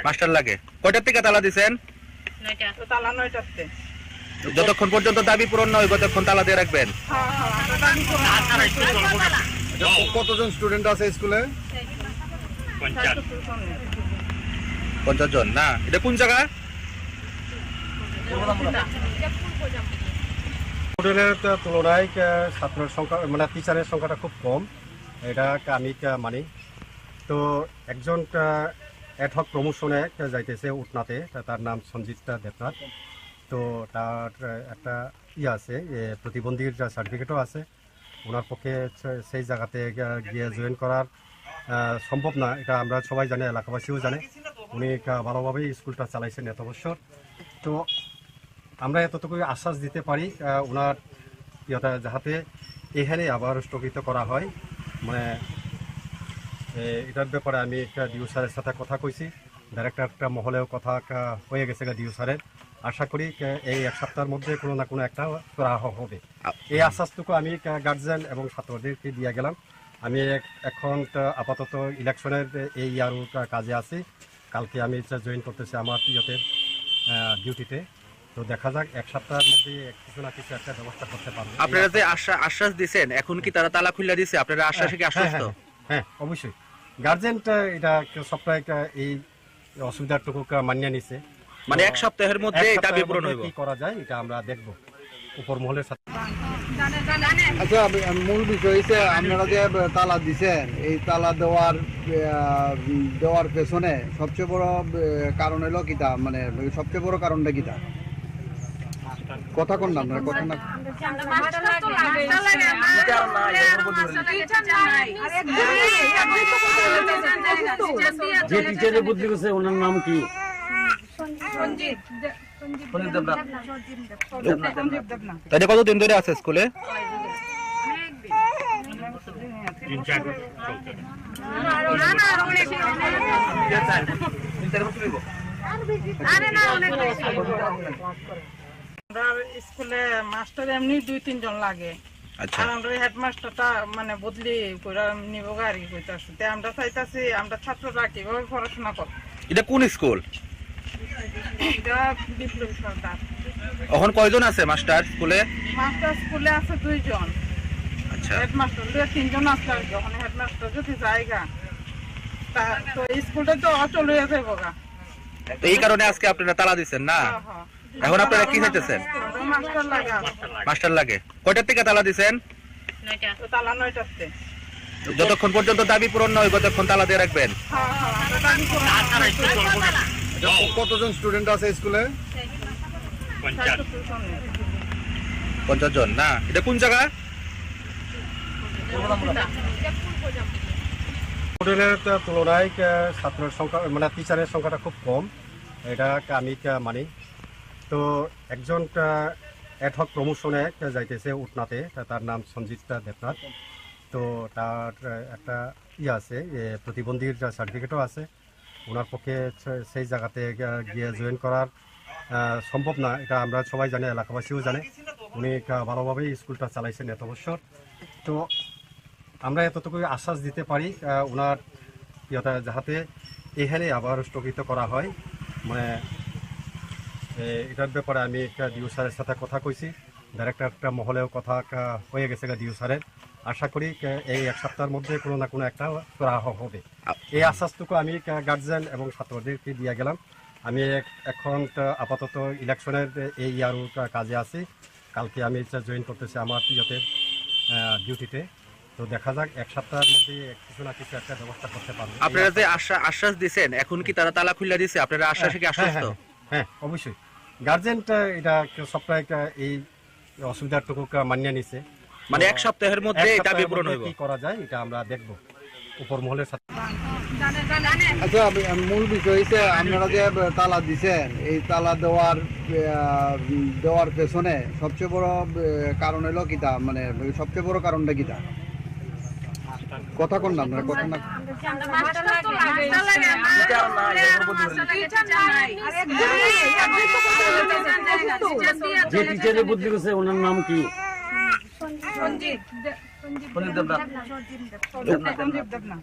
মাস্টার লাগে। কয়টার থেকে তালা দিচ্ছেন? তো তালা 9টাতে। যতক্ষণ পর্যন্ত দাবি পূরণ নয় ততক্ষণ তালা দিয়ে রাখবেন। আমরা দাবি করব। কতজন স্টুডেন্ট আছে স্কুলে? 50 জন না? এটা কোন জায়গা? হোটেলের তুলনায় ছাত্রের সংখ্যা মানে টিচারের সংখ্যাটা খুব কম, এটা আমি মানি। তো একজন অ্যাডহক প্রমোশনে যাইতেছে উটনাতে, তার নাম সঞ্জিত দেবনাথ। তো তার একটা আছে, প্রতিবন্ধীর সার্টিফিকেটও আছে। ওনার পক্ষে সেই জায়গাতে গিয়ে জয়েন করার সম্ভব না, এটা আমরা সবাই জানি, এলাকাবাসীও জানে। উনি ভালোভাবেই স্কুলটা চালাইছেন এত বছর। তো আমরা এতটুকু আশ্বাস দিতে পারি ওনার যাতে এখানে আবার স্থগিত করা হয়। মানে এটার ব্যাপারে আমি একটা ডিউ স্যারের সাথে কথা কইছি, ডাইরেক্টরটা মহলেও কথা হয়ে গেছে ডিউ স্যারের। আশা করি এই এক সপ্তাহের মধ্যে কোনো না কোনো একটা করা হবে। এই আশ্বাসটুকু আমি গার্জিয়ান এবং ছাত্রদেরকে দিয়ে গেলাম। আমি এখন আপাতত ইলেকশনের এই আরও কাজে আছি। কালকে আমি জয়েন করতেছি আমার ডিউটিতে। তো দেখা যাক এক সপ্তাহের মধ্যে কিছু না কিছু একটা ব্যবস্থা করতে পারবো। আপনারা যে আশ্বাস দিচ্ছেন, এখন কি তারা তালা খুলে দিছে? আপনারা আশ্বাসে কি আশ্বস্ত? হ্যাঁ, অবশ্যই। গার্জেনটা এটা সপ্তাহে এই অসুবিধাটুকু মানিয়ে নিছে। মানে এক সপ্তাহের মধ্যে এই দাবি পূরণ হইব। কি করা যায় এটা আমরা দেখব উপর মহলের সাথে। আচ্ছা, মূল বিষয় হচ্ছে আপনারা যে তালা দিছেন, এই তালা দেওয়ার পেছনে সবচেয়ে বড় কারণ হলো কিতা, মানে সবচেয়ে বড় কারণটা কিতা? কথা কোন না আপনারা কথা না যে টিচারে বদলি করছে ওনার নাম কি? তাহলে কতদিন ধরে আছে স্কুলে? আমরা স্কুলে মাস্টার এমনি 2-3 জন লাগে। আচ্ছা, আর আমরা হেডমাস্টারটা মানে বদলি করে নিব আর কি কইতাছে। তে আমরা চাইতাছি আমরা ছাত্ররা কিভাবে পড়াশোনা করব। এটা কোন স্কুল? এটা বিপ্লবী সরকার। এখন কয়জন আছে মাস্টার স্কুলে? মাস্টার স্কুলে আছে 2 জন। আচ্ছা, হেডমাস্টার 2-3 জন আছে। যখন হেডমাস্টার যদি জায়গা তা তো স্কুলটা তো অচল হয়ে যাবে গা। তো এই কারণে আজকে আপনারা তালা দিচ্ছেন না? এখন আপনারা কি চাইতেছেন? মাস্টার লাগা। মাস্টার লাগে। কয়টার থেকে তালা দিচ্ছেন? তো তালা 9টাতে। যতক্ষণ পর্যন্ত দাবি পূরণ না হয় ততক্ষণ তালা দিয়ে রাখবেন। হ্যাঁ, আমরা দাবি করব। কতজন স্টুডেন্ট আছে স্কুলে? 50 জন না? এটা কোন জায়গা? হোটেলের তুলনায় ছাত্রের সংখ্যা মানে টিচারের সংখ্যাটা খুব কম, এটা আমি মানি। তো একজন অ্যাডহক প্রমোশনে যাইতেছে উটনাতে, তার নাম সঞ্জিত দেবনাথ। তো তার একটা আছে, প্রতিবন্ধীর সার্টিফিকেটও আছে। ওনার পক্ষে সেই জায়গাতে গিয়ে জয়েন করার সম্ভব না, এটা আমরা সবাই জানি, এলাকাবাসীও জানে। উনি ভালোভাবেই স্কুলটা চালাইছেন এত বছর। তো আমরা এতটুকু আশ্বাস দিতে পারি ওনার যাতে এখানে আবার স্থগিত করা হয়। মানে এটার ব্যাপারে আমি একটা ডিউ স্যারের সাথে কথা কইছি, ডাইরেক্টরটা মহলেও কথা হয়ে গেছে ডিউ স্যারের। আশা করি এই এক সপ্তাহের মধ্যে কোনো না কোনো একটা করা হবে। এই আশ্বাসটুকু আমি গার্জিয়ান এবং ছাত্রদেরকে দিয়ে গেলাম। আমি এখন আপাতত ইলেকশনের এই আরও কাজে আছি। কালকে আমি জয়েন করতেছি আমার ডিউটিতে। তো দেখা যাক এক সপ্তাহের মধ্যে কিছু না কিছু একটা ব্যবস্থা করতে পারবো। আপনারা যে আশ্বাস দিচ্ছেন, এখন কি তারা তালা খুলে দিছে? আপনারা আশ্বাসে কি আশ্বস্ত? হ্যাঁ, অবশ্যই। গার্জেনটা এটা সপ্তাহে এই অসুবিধাটুকু মানিয়ে নিছে। মানে এক সপ্তাহের মধ্যে এই দাবি পূরণ হইব। কি করা যায় এটা আমরা দেখব উপর মহলের সাথে। আচ্ছা, মূল বিষয় হচ্ছে আপনারা যে তালা দিছেন, এই তালা দেওয়ার পেছনে সবচেয়ে বড় কারণ হলো কিতা, মানে সবচেয়ে বড় কারণটা কিতা? কথা কোন না আপনারা কথা না যে টিচারে বদলি করছে ওনার নাম কি?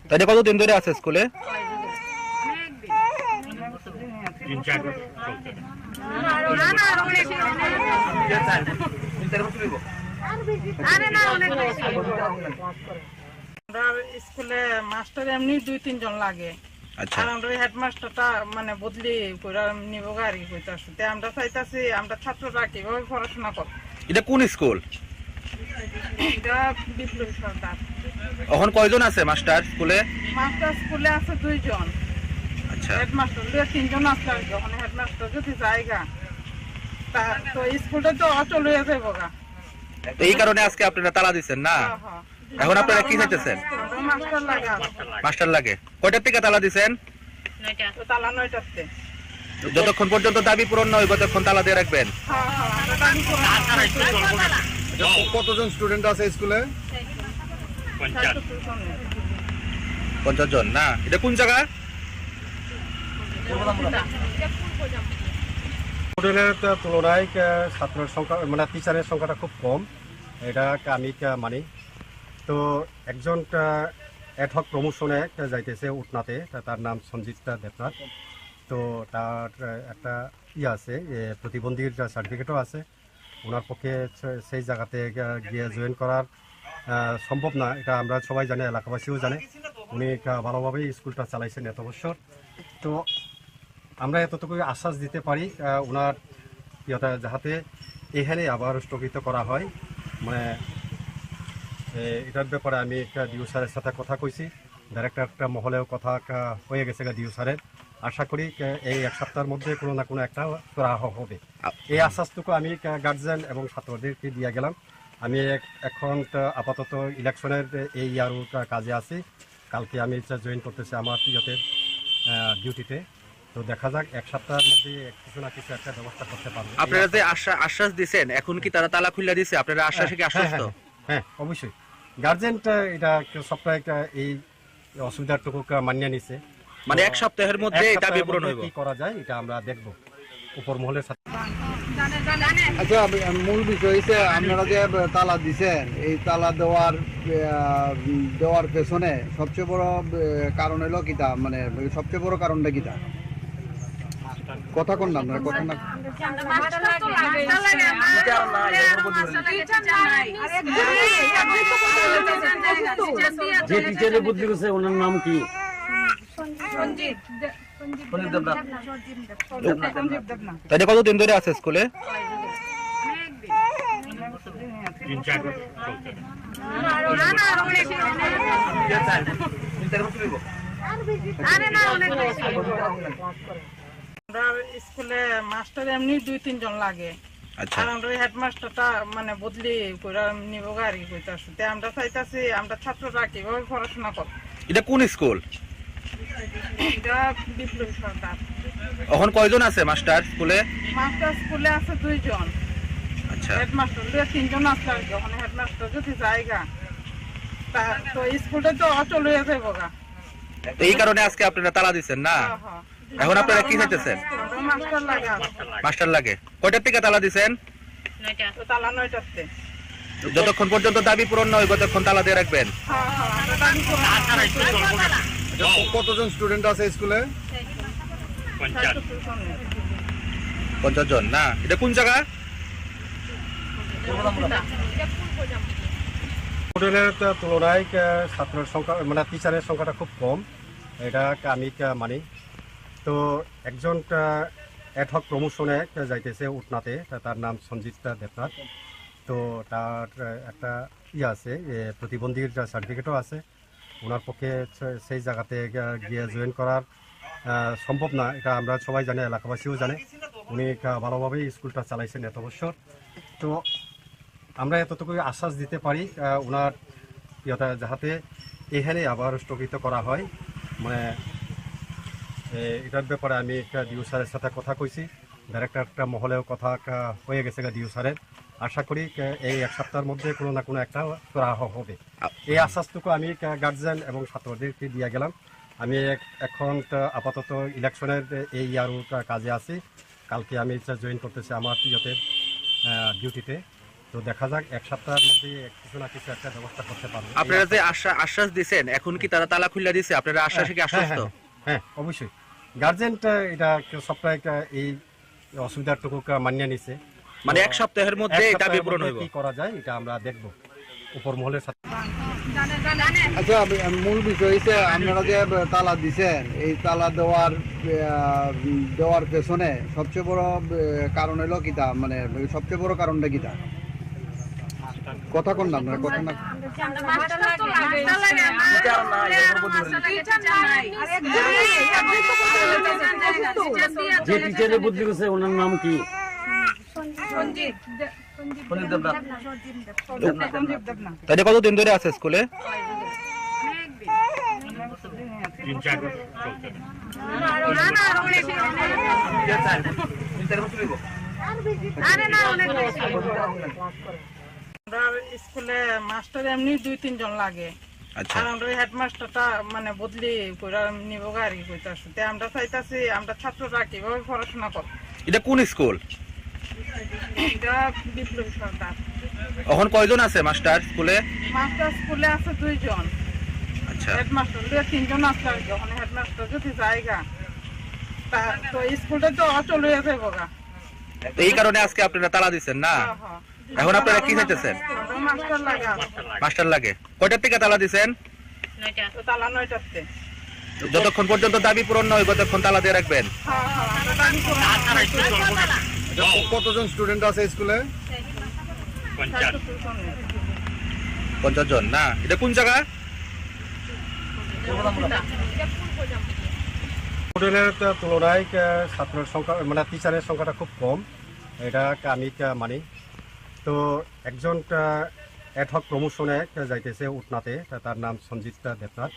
তাহলে কতদিন ধরে আছে স্কুলে? আমরা স্কুলে মাস্টার এমনি 2-3 জন লাগে। আচ্ছা, আর আমরা হেডমাস্টারটা মানে বদলি করে নিব আর কি কইতাছে। তে আমরা চাইতাছি আমরা ছাত্ররা কিভাবে পড়াশোনা করব। এটা কোন স্কুল? এটা বিপ্লবী সরকার। এখন কয়জন আছে মাস্টার স্কুলে? মাস্টার স্কুলে আছে 2 জন। আচ্ছা, হেডমাস্টার 2-3 জন আছে। যখন হেডমাস্টার যদি জায়গা তো স্কুলটা তো অচল হয়ে যাবে গা। তো এই কারণে আজকে আপনারা তালা দিচ্ছেন না? এখন আপনারা কি চাইতেছেন? মাস্টার লাগে মাস্টার লাগে। কয়টার থেকে তালা দিচ্ছেন? তো তালা 9টাতে। যতক্ষণ পর্যন্ত দাবি পূরণ না হইব ততক্ষণ তালা দিয়ে রাখবেন। আমরা দাবি করব। কতজন স্টুডেন্ট আছে স্কুলে? 50 জন না? এটা কোন জায়গা? হোটেলের তুলনায় ছাত্রের সংখ্যা মানে টিচারের সংখ্যাটা খুব কম, এটা আমি মানি। তো একজন অ্যাডহক প্রমোশনে যাইতেছে উটনাতে, তার নাম সঞ্জিত দেবনাথ। তো তার একটা আছে প্রতিবন্ধীর সার্টিফিকেটও আছে। ওনার পক্ষে সেই জায়গাতে গিয়ে জয়েন করার সম্ভব না, এটা আমরা সবাই জানি, এলাকাবাসীও জানে। উনি ভালোভাবেই স্কুলটা চালাইছেন এত বছর। তো আমরা এতটুকু আশ্বাস দিতে পারি ওনার যাহাতে এখানে আবার স্থগিত করা হয়। মানে এটার ব্যাপারে আমি ডিউ স্যারের সাথে কথা কইছি, ডাইরেক্টর মহলেও কথা হয়ে গেছে ডিউ স্যারের। আশা করি এই এক সপ্তাহের মধ্যে কোনো না কোনো একটা করা হবে। এই আশ্বাসটুকু আমি গার্জিয়ান এবং ছাত্রদেরকে দিয়ে গেলাম। আমি এখন আপাতত ইলেকশনের এই আরও কাজে আছি। কালকে আমি জয়েন করতেছি আমার ডিউটিতে। তো দেখা যাক এক সপ্তাহের মধ্যে কিছু না কিছু একটা ব্যবস্থা করতে পারবো। আপনারা যে আশ্বাস দিচ্ছেন, এখন কি তারা তালা খুলে দিছে? আপনারা আশ্বাসে কি আশ্বস্ত? হ্যাঁ, অবশ্যই। গার্জেনটা এটা সপ্তাহে এই অসুবিধাটুকু মানিয়ে নিছে। মানে এক সপ্তাহের মধ্যে এটা বিবরণ হইব। কি করা যায় এটা আমরা দেখব উপর মহলের সাথে। আচ্ছা, মূল বিষয় হচ্ছে আপনারা যে তালা দিছেন, এই তালা দেওয়ার পেছনে সবচেয়ে বড় কারণ হলো কিতা, মানে সবচেয়ে বড় কারণটা কিতা? কথা কোন না আপনারা কথা না যে টিচারে বদলি করছে ওনার নাম কি? তাহলে কতদিন ধরে আছে স্কুলে? আমরা স্কুলে মাস্টার এমনি 2-3 জন লাগে। আচ্ছা, আর আমরা হেডমাস্টারটা মানে বদলি করে নিব আর কি কইতাছে। তে আমরা চাইতাছি আমরা ছাত্ররা কিভাবে পড়াশোনা করব। এটা কোন স্কুল? এটা বিপ্লবী সরকার। এখন কয়জন আছে মাস্টার স্কুলে? মাস্টার স্কুলে আছে 2 জন। আচ্ছা, হেডমাস্টার 2-3 জন আছে আর কি। ওখানে হেডমাস্টার যদি জায়গা তো স্কুলটা তো অচল হয়ে যাবে গা। তো এই কারণে আজকে আপনারা তালা দিচ্ছেন না? এখন আপনারা কি চাইতেছেন? মাস্টার লাগে মাস্টার লাগে। কয়টার থেকে তালা দিচ্ছেন? তো তালা 9টাতে। যতক্ষণ পর্যন্ত দাবি পূরণ না হইব ততক্ষণ তালা দিয়ে রাখবেন। আমরা দাবি করব। কতজন স্টুডেন্ট আছে স্কুলে? 50 জন না? এটা কোন জায়গা? হোটেলের তুলনায় ছাত্রের সংখ্যা মানে টিচারের সংখ্যাটা খুব কম, এটা আমি মানি। তো একজন অ্যাডহক প্রমোশনে যাইতেছে উটনাতে, তার নাম সঞ্জিত দেবনাথ। তো তার একটা আছে প্রতিবন্ধীর সার্টিফিকেটও আছে। ওনার পক্ষে সেই জায়গাতে গিয়ে জয়েন করার সম্ভব না, এটা আমরা সবাই জানি, এলাকাবাসীও জানে। উনি ভালোভাবেই স্কুলটা চালাইছেন এত বছর। তো আমরা এতটুকু আশ্বাস দিতে পারি ওনার যাহাতে এখানে আবার স্থগিত করা হয়। মানে এটার ব্যাপারে আমি ডিউ স্যারের সাথে কথা কইছি, ডাইরেক্টর মহলেও কথা হয়ে গেছে ডিউ স্যারের। আশা করি এই এক সপ্তাহের মধ্যে কোনো না কোনো একটা করা হবে। এই আশ্বাসটুকু আমি গার্জিয়ান এবং ছাত্রদেরকে দিয়ে গেলাম। আমি এখন আপাতত ইলেকশনের এই আরও কাজে আছি। কালকে আমি জয়েন করতেছি আমার ডিউটিতে। তো দেখা যাক এক সপ্তাহের মধ্যে কিছু না কিছু একটা ব্যবস্থা করতে পারবো। আপনারা যে আশ্বাস দিচ্ছেন, এখন কি তারা তালা খুলে দিছে? আপনারা আশ্বাসে কি আশ্বস্ত? হ্যাঁ, অবশ্যই। গার্জেনটা এটা সপ্তাহে এই অসুবিধাটুকু মানিয়ে নিছে। মানে এক সপ্তাহের মধ্যে এটা বিবরণ হইব। কি করা যায় এটা আমরা দেখব উপর মহলের সাথে। আচ্ছা, মূল বিষয় হচ্ছে আপনারা যে তালা দিছেন, এই তালা দেওয়ার পেছনে সবচেয়ে বড় কারণ হলো কিতা, মানে সবচেয়ে বড় কারণটা কিতা? কথা কোন না আপনারা কথা না যে টিচারে বদলি করছে ওনার নাম কি? সঞ্জীব দেবনাথ। তাহলে কতদিন ধরে আছে স্কুলে? আমরা স্কুলে মাস্টার এমনি 2-3 জন লাগে। আচ্ছা, আর আমরা হেডমাস্টারটা মানে বদলি করে নিব আর কি কইতাছে। তে আমরা চাইতাছি আমরা ছাত্ররা কিভাবে পড়াশোনা করব। এটা কোন স্কুল? এটা বিপ্লবী সরকার। এখন কয়জন আছে মাস্টার স্কুলে? মাস্টার স্কুলে আছে 2 জন। আচ্ছা, হেডমাস্টার 2-3 জন আছে আর কি। ওখানে হেডমাস্টার যদি জায়গা তা তো স্কুলটা তো অচল হয়ে যাবে বগা। তো এই কারণে আজকে আপনারা তালা দিচ্ছেন না? এখন আপনারা কি চাইতেছেন? মাস্টার লাগা। মাস্টার লাগে। কয়টার থেকে তালা দিচ্ছেন? তো তালা 9টাতে। যতক্ষণ পর্যন্ত দাবি পূরণ নয় ততক্ষণ তালা দিয়ে রাখবেন। আমরা দাবি করব। কতজন স্টুডেন্ট আছে স্কুলে? 50 জন না? এটা কোন জায়গা? হোটেলের তুলনায় ছাত্রের সংখ্যা মানে টিচারের সংখ্যাটা খুব কম, এটা আমি মানি। তো একজন অ্যাডহক প্রমোশনে যাইতেছে উটনাতে, তার নাম সঞ্জিত দেবনাথ।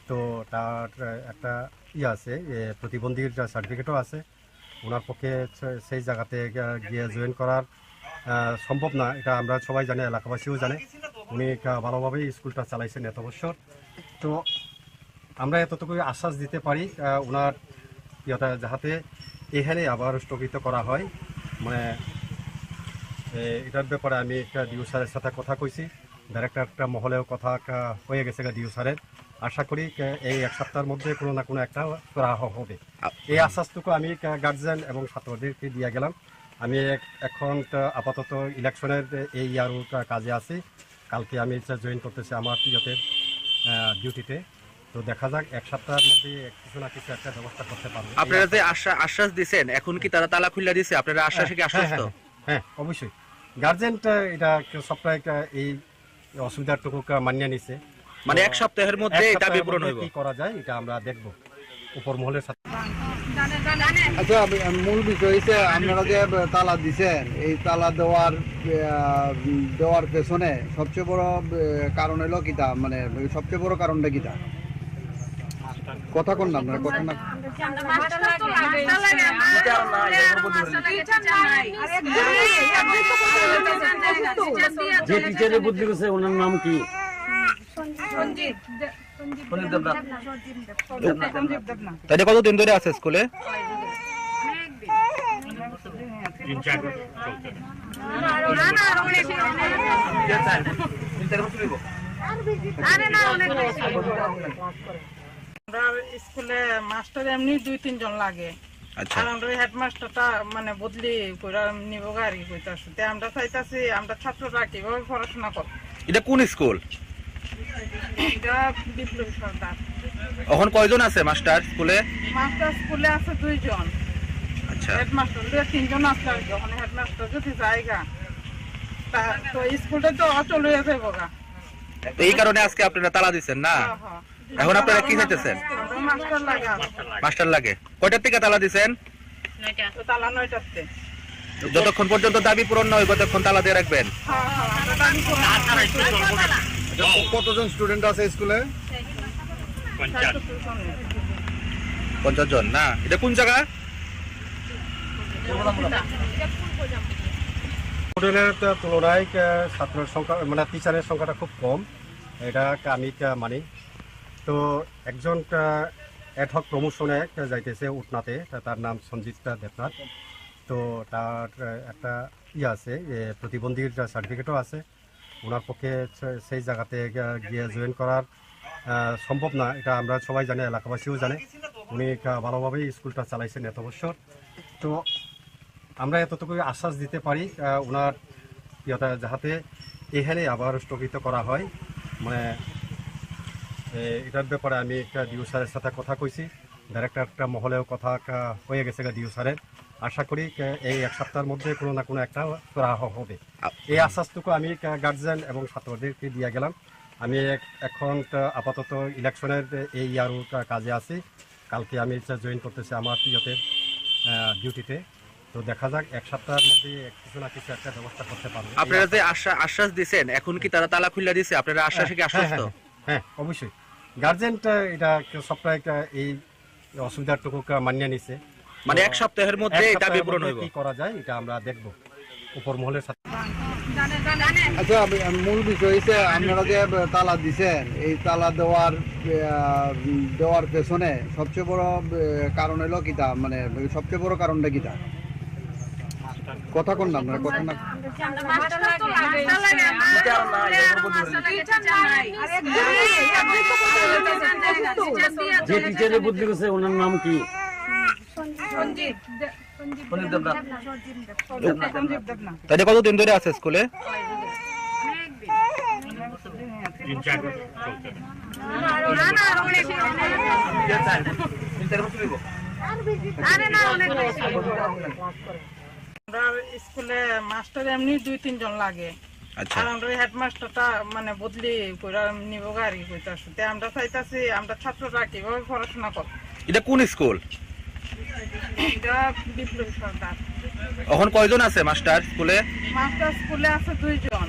তো তার একটা আছে প্রতিবন্ধীর সার্টিফিকেটও আছে। ওনার পক্ষে সেই জায়গাতে গিয়ে জয়েন করার সম্ভব না, এটা আমরা সবাই জানি, এলাকাবাসীও জানে। উনি ভালোভাবেই স্কুলটা চালাইছেন এত বছর। তো আমরা এতটুকু আশ্বাস দিতে পারি ওনার যাতে এখানে আবার স্থগিত করা হয়। মানে এটার ব্যাপারে আমি একটা ডিউ স্যারের সাথে কথা কইছি, ডাইরেক্টর মহলেও কথা হয়ে গেছে ডিউ স্যারের। আশা করি এই 1 সপ্তাহের মধ্যে কোনো না কোনো একটা করা হবে। এই আশ্বাসটুকু আমি গার্জিয়ান এবং ছাত্রদেরকে দিয়ে গেলাম। আমি এখন আপাতত ইলেকশনের এই ইয়ারও কাজে আছি। কালকে আমি জয়েন করতেছি আমার ডিউটিতে। তো দেখা যাক 1 সপ্তাহের মধ্যে কিছু না কিছু একটা ব্যবস্থা করতে পারবো। আপনারা যে আশ্বাস দিচ্ছেন, এখন কি তারা তালা খুলে দিছে? আপনারা আশ্বাসে কি আশ্বস্ত? হ্যাঁ, অবশ্যই। গার্জেনটা এটা সপ্তাহে এই অসুবিধাটুকু মানিয়ে নিছে। মানে 1 সপ্তাহের মধ্যে এই দাবি পূরণ হইব। কি করা যায় এটা আমরা দেখব উপর মহলের সাথে। আচ্ছা, মূল বিষয় হচ্ছে আপনারা যে তালা দিছেন, এই তালা দেওয়ার পেছনে সবচেয়ে বড় কারণ হলো কিতা, মানে সবচেয়ে বড় কারণটা কিতা? কথা কোন না আপনারা কথা না। যে টিচারের বুদ্ধি করছে ওনার নাম কি? সঞ্জীব দেবনাথ। তাহলে কতদিন ধরে আছে স্কুলে? আমরা স্কুলে মাস্টার এমনি 2-3 জন লাগে। আচ্ছা, আর আমরা হেডমাস্টারটা মানে বদলি করে নিব আর কি কইতাছে। তে আমরা চাইতাছি আমরা ছাত্ররা কিভাবে পড়াশোনা করব। এটা কোন স্কুল? এটা বিপ্লবী সরকার। এখন কয়জন আছে মাস্টার স্কুলে? মাস্টার স্কুলে আছে 2 জন। আচ্ছা, হেডমাস্টার 2-3 জন আছে আর কি। ওখানে হেডমাস্টার যদি জায়গা তা তো স্কুলটা তো অচল হয়ে যাবে বগা। তো এই কারণে আজকে আপনারা তালা দিচ্ছেন না? এখন আপনারা কি চাইতেছেন? মাস্টার লাগা। মাস্টার লাগে। কয়টার থেকে তালা দিচ্ছেন? তো তালা 9টাতে। যতক্ষণ পর্যন্ত দাবি পূরণ নয় ততক্ষণ তালা দিয়ে রাখবেন। আমরা দাবি করব। কতজন স্টুডেন্ট আছে স্কুলে? 50 জন না? এটা কোন জায়গা? হোটেলের তুলনায় ছাত্রের সংখ্যা মানে টিচারের সংখ্যাটা খুব কম, এটা আমি মানি। তো একজন অ্যাডহক প্রমোশনে যাইতেছে উটনাতে, তার নাম সঞ্জিত দেবনাথ। তো তার একটা আছে প্রতিবন্ধীর সার্টিফিকেটও আছে। ওনার পক্ষে সেই জায়গাতে গিয়ে জয়েন করার সম্ভব না, এটা আমরা সবাই জানি, এলাকাবাসীও জানে। উনি ভালোভাবেই স্কুলটা চালাইছেন এত বছর। তো আমরা এতটুকু আশ্বাস দিতে পারি ওনার যাতে এখানে আবার স্থগিত করা হয়। মানে এটার ব্যাপারে আমি একটা ডিউ স্যারের সাথে কথা কইছি, ডাইরেক্টর মহলেও কথা হয়ে গেছে ডিউ স্যারের। আশা করি এই 1 সপ্তাহের মধ্যে কোনো না কোনো একটা করা হবে। এই আশ্বাসটুকু আমি গার্জিয়ান এবং ছাত্রদেরকে দিয়ে গেলাম। আমি এখন আপাতত ইলেকশনের এই ইয়ারও কাজে আছি। কালকে আমি জয়েন করতেছি আমার ডিউটিতে। তো তো দেখা যাক এক সপ্তাহের মধ্যে কিছু না কিছু একটা ব্যবস্থা করতে পারবো। আপনারা যে আশ্বাস দিচ্ছেন এখন কি তারা তালা খুলে দিছে? আপনারা আশ্বাসে কি আশ্বস্ত? হ্যাঁ অবশ্যই গার্জেনটা এটা সপ্তাহে এই অসুবিধাটুকু মানিয়ে নিছে। মানে এক সপ্তাহের মধ্যে এক এই দাবি সপ্তাহের পূরণ মধ্যে হইব। কি করা যায় এটা আমরা দেখব উপর মহলের সাথে। আচ্ছা, মূল বিষয় হচ্ছে আপনারা যে তালা দিছেন, এই তালা দেওয়ার পেছনে সবচেয়ে বড় কারণ হলো কিতা, মানে সবচেয়ে বড় কারণটা কিতা? কথা কোন না আপনারা কথা না যে টিচারের বুদ্ধি করছে ওনার নাম কি? তাহলে কতদিন ধরে আছে স্কুলে? আমরা স্কুলে মাস্টার এমনি 2-3 জন লাগে। আচ্ছা, আর আমরা হেডমাস্টারটা মানে বদলি করে নিব আর কি কইতাছে। তে আমরা চাইতাছি আমরা ছাত্ররা কিভাবে পড়াশোনা করব। এটা কোন স্কুল? এটা বিপ্লবী সরকার। এখন কয়জন আছে মাস্টার স্কুলে? মাস্টার স্কুলে আছে 2 জন।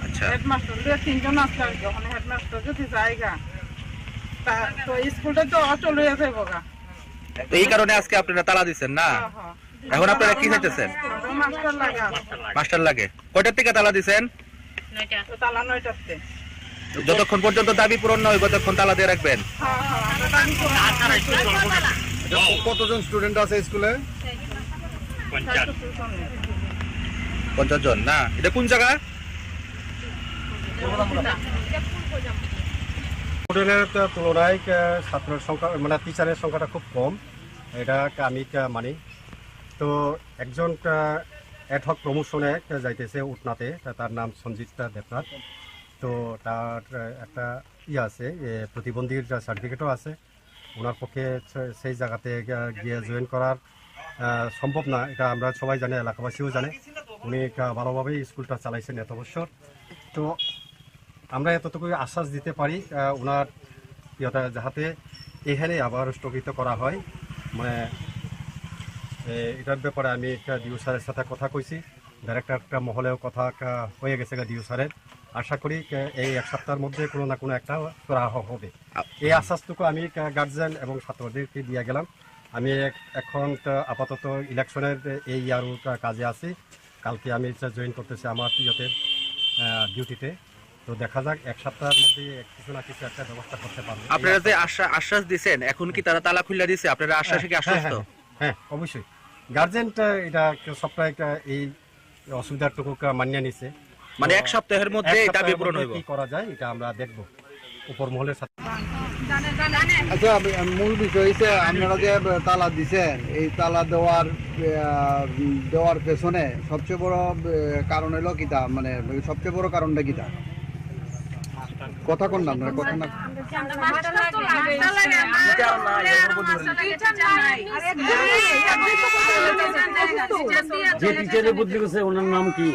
আচ্ছা, হেডমাস্টার 2-3 জন আছে আর কি। ওখানে হেডমাস্টার যদি জায়গা তা তো স্কুলটা তো অচল হয়ে যাবে গা। তো এই কারণে আজকে আপনারা তালা দিচ্ছেন না? এখন আপনারা কি চাইতেছেন? মাস্টার লাগা মাস্টার লাগে। কয়টার থেকে তালা দিচ্ছেন? তো তালা 9টাতে। যতক্ষণ পর্যন্ত দাবি পূরণ না হয় ততক্ষণ তালা দিয়ে রাখবেন। আমরা দাবি করব। কতজন স্টুডেন্ট আছে স্কুলে? 50 জন না? এটা কোন জায়গা? হোটেলের তুলনায় ছাত্রের সংখ্যা মানে টিচারের সংখ্যাটা খুব কম, এটা আমি মানি। তো একজন অ্যাডহক প্রমোশনে যাইতেছে উটনাতে, তার নাম সঞ্জিত দেবনাথ। তো তার একটা আছে প্রতিবন্ধীর সার্টিফিকেটও আছে। ওনার পক্ষে সেই জায়গাতে গিয়ে জয়েন করার সম্ভব না, এটা আমরা সবাই জানি, এলাকাবাসীও জানে। উনি ভালোভাবেই স্কুলটা চালাইছেন এত বছর। তো আমরা এতটুকু আশ্বাস দিতে পারি ওনার যাহাতে এখানে আবার স্থগিত করা হয়। মানে এটার ব্যাপারে আমি ডিউ স্যারের সাথে কথা কইছি, ডাইরেক্টর মহলেও কথা হয়ে গেছে ডিউ স্যারের। আশা করি এই এক সপ্তাহের মধ্যে কোনো না কোনো একটা করা হবে। এই আশ্বাসটুকু আমি গার্জেন এবং ছাত্রদেরকে দিয়ে গেলাম। আমি এখন আপাতত ইলেকশনের এই আরও কাজে আছি। কালকে আমি জয়েন করতেছি আমার ডিউটিতে। তো দেখা যাক এক সপ্তাহের মধ্যে কিছু না কিছু একটা ব্যবস্থা করতে পারবো। আপনারা যে আশ্বাস দিচ্ছেন এখন কি তারা তালা খুলে দিছে? আপনারা আশ্বাসে কি আশ্বস্ত? হ্যাঁ অবশ্যই গার্জেনটা এটা সপ্তাহে এই অসুবিধাটুকু মানিয়ে নিছে। মানে এক সপ্তাহের মধ্যে এই দাবি পূরণ হইব। কি করা যায় এটা আমরা দেখব উপর মহলের সাথে। আচ্ছা, মূল বিষয় হচ্ছে আপনারা যে তালা দিছেন, এই তালা দেওয়ার পেছনে সবচেয়ে বড় কারণ হলো কিতা, মানে সবচেয়ে বড় কারণটা কিতা? কথা কোন না আপনারা কথা না যে টিচারের বুদ্ধি করছে ওনার নাম কি?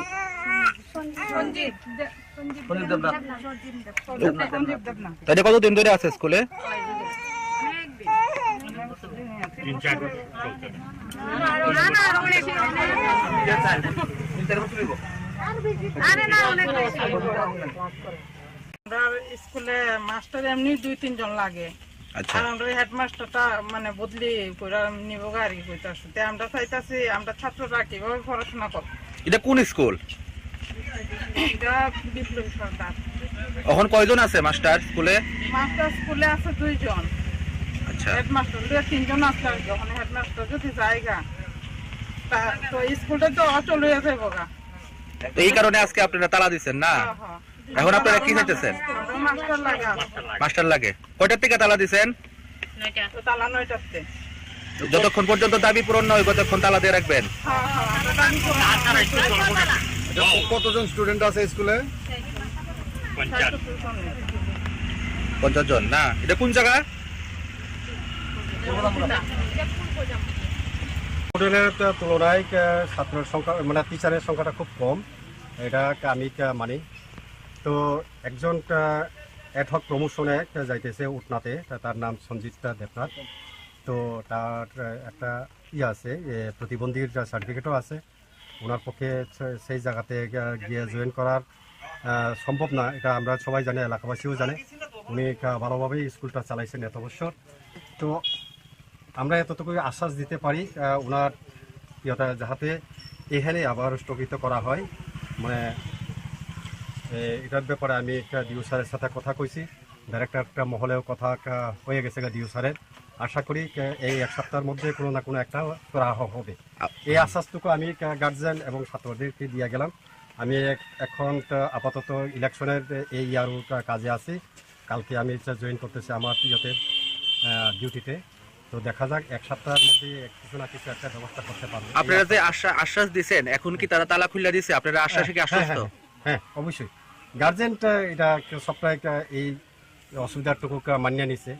তাহলে কতদিন ধরে আছে স্কুলে? আমরা স্কুলে মাস্টার এমনি 2-3 জন লাগে। আচ্ছা, আর আমরা হেডমাস্টারটা মানে বদলি করে নিব আর কি কইতাছে। তে আমরা চাইতাছি আমরা ছাত্ররা কিভাবে পড়াশোনা করব। এটা কোন স্কুল? এটা বিপ্লবী সরকার। এখন কয়জন আছে মাস্টার স্কুলে? মাস্টার স্কুলে আছে 2 জন। আচ্ছা, হেডমাস্টার 2-3 জন আছে আর কি। ওখানে হেডমাস্টার যদি জায়গা তা তো স্কুলটা তো অচল হয়ে যাবে গা। তো এই কারণে আজকে আপনারা তালা দিচ্ছেন না? এখন আপনারা কি চাইতেছেন? মাস্টার লাগা মাস্টার লাগে। কয়টার থেকে তালা দিচ্ছেন? তো তালা 9টাতে। যতক্ষণ পর্যন্ত দাবি পূরণ না হয় ততক্ষণ তালা দিয়ে রাখবেন। আমরা দাবি করব। কতজন স্টুডেন্ট আছে স্কুলে? 50 জন না? এটা কোন জায়গা? হোটেলের তুলনায় ছাত্রের সংখ্যা মানে টিচারের সংখ্যাটা খুব কম, এটা আমি মানি। তো একজন অ্যাডহক প্রমোশনে যাইতেছে উটনাতে, তার নাম সঞ্জিত দেবনাথ। তো তার একটা আছে প্রতিবন্ধীর সার্টিফিকেটও আছে। ওনার পক্ষে সেই জায়গাতে গিয়ে জয়েন করার সম্ভব না, এটা আমরা সবাই জানি, এলাকাবাসীও জানে। উনি ভালোভাবেই স্কুলটা চালাইছেন এত বছর। তো আমরা এতটুকু আশ্বাস দিতে পারি ওনার ইয়েটা যাতে এখানে আবার স্থগিত করা হয়। মানে এটার ব্যাপারে আমি ডিউ স্যারের সাথে কথা কইছি, ডাইরেক্টর মহলেও কথা হয়ে গেছে ডিউ স্যারের। আশা করি এই এক সপ্তাহের মধ্যে কোনো না কোনো একটা করা হবে। এই আশ্বাসটুকু আমি গার্জিয়ান এবং ছাত্রদেরকে দিয়ে গেলাম। আমি এখন আপাতত ইলেকশনের এই ইয়ারও কাজে আছি। কালকে আমি জয়েন করতেছি আমার ইয়েতে ডিউটিতে। তো দেখা যাক এক সপ্তাহের মধ্যে কিছু না কিছু একটা ব্যবস্থা করতে পারবো। আপনারা যে আশ্বাস দিয়েছেন, এখন কি তারা তালা খুলে দিয়েছে? আপনারা আশ্বাসে কি আশ্বস্ত? হ্যাঁ, অবশ্যই। গার্জেনটা এটা সপ্তাহে এই অসুবিধাটুকু মানিয়ে নিছে।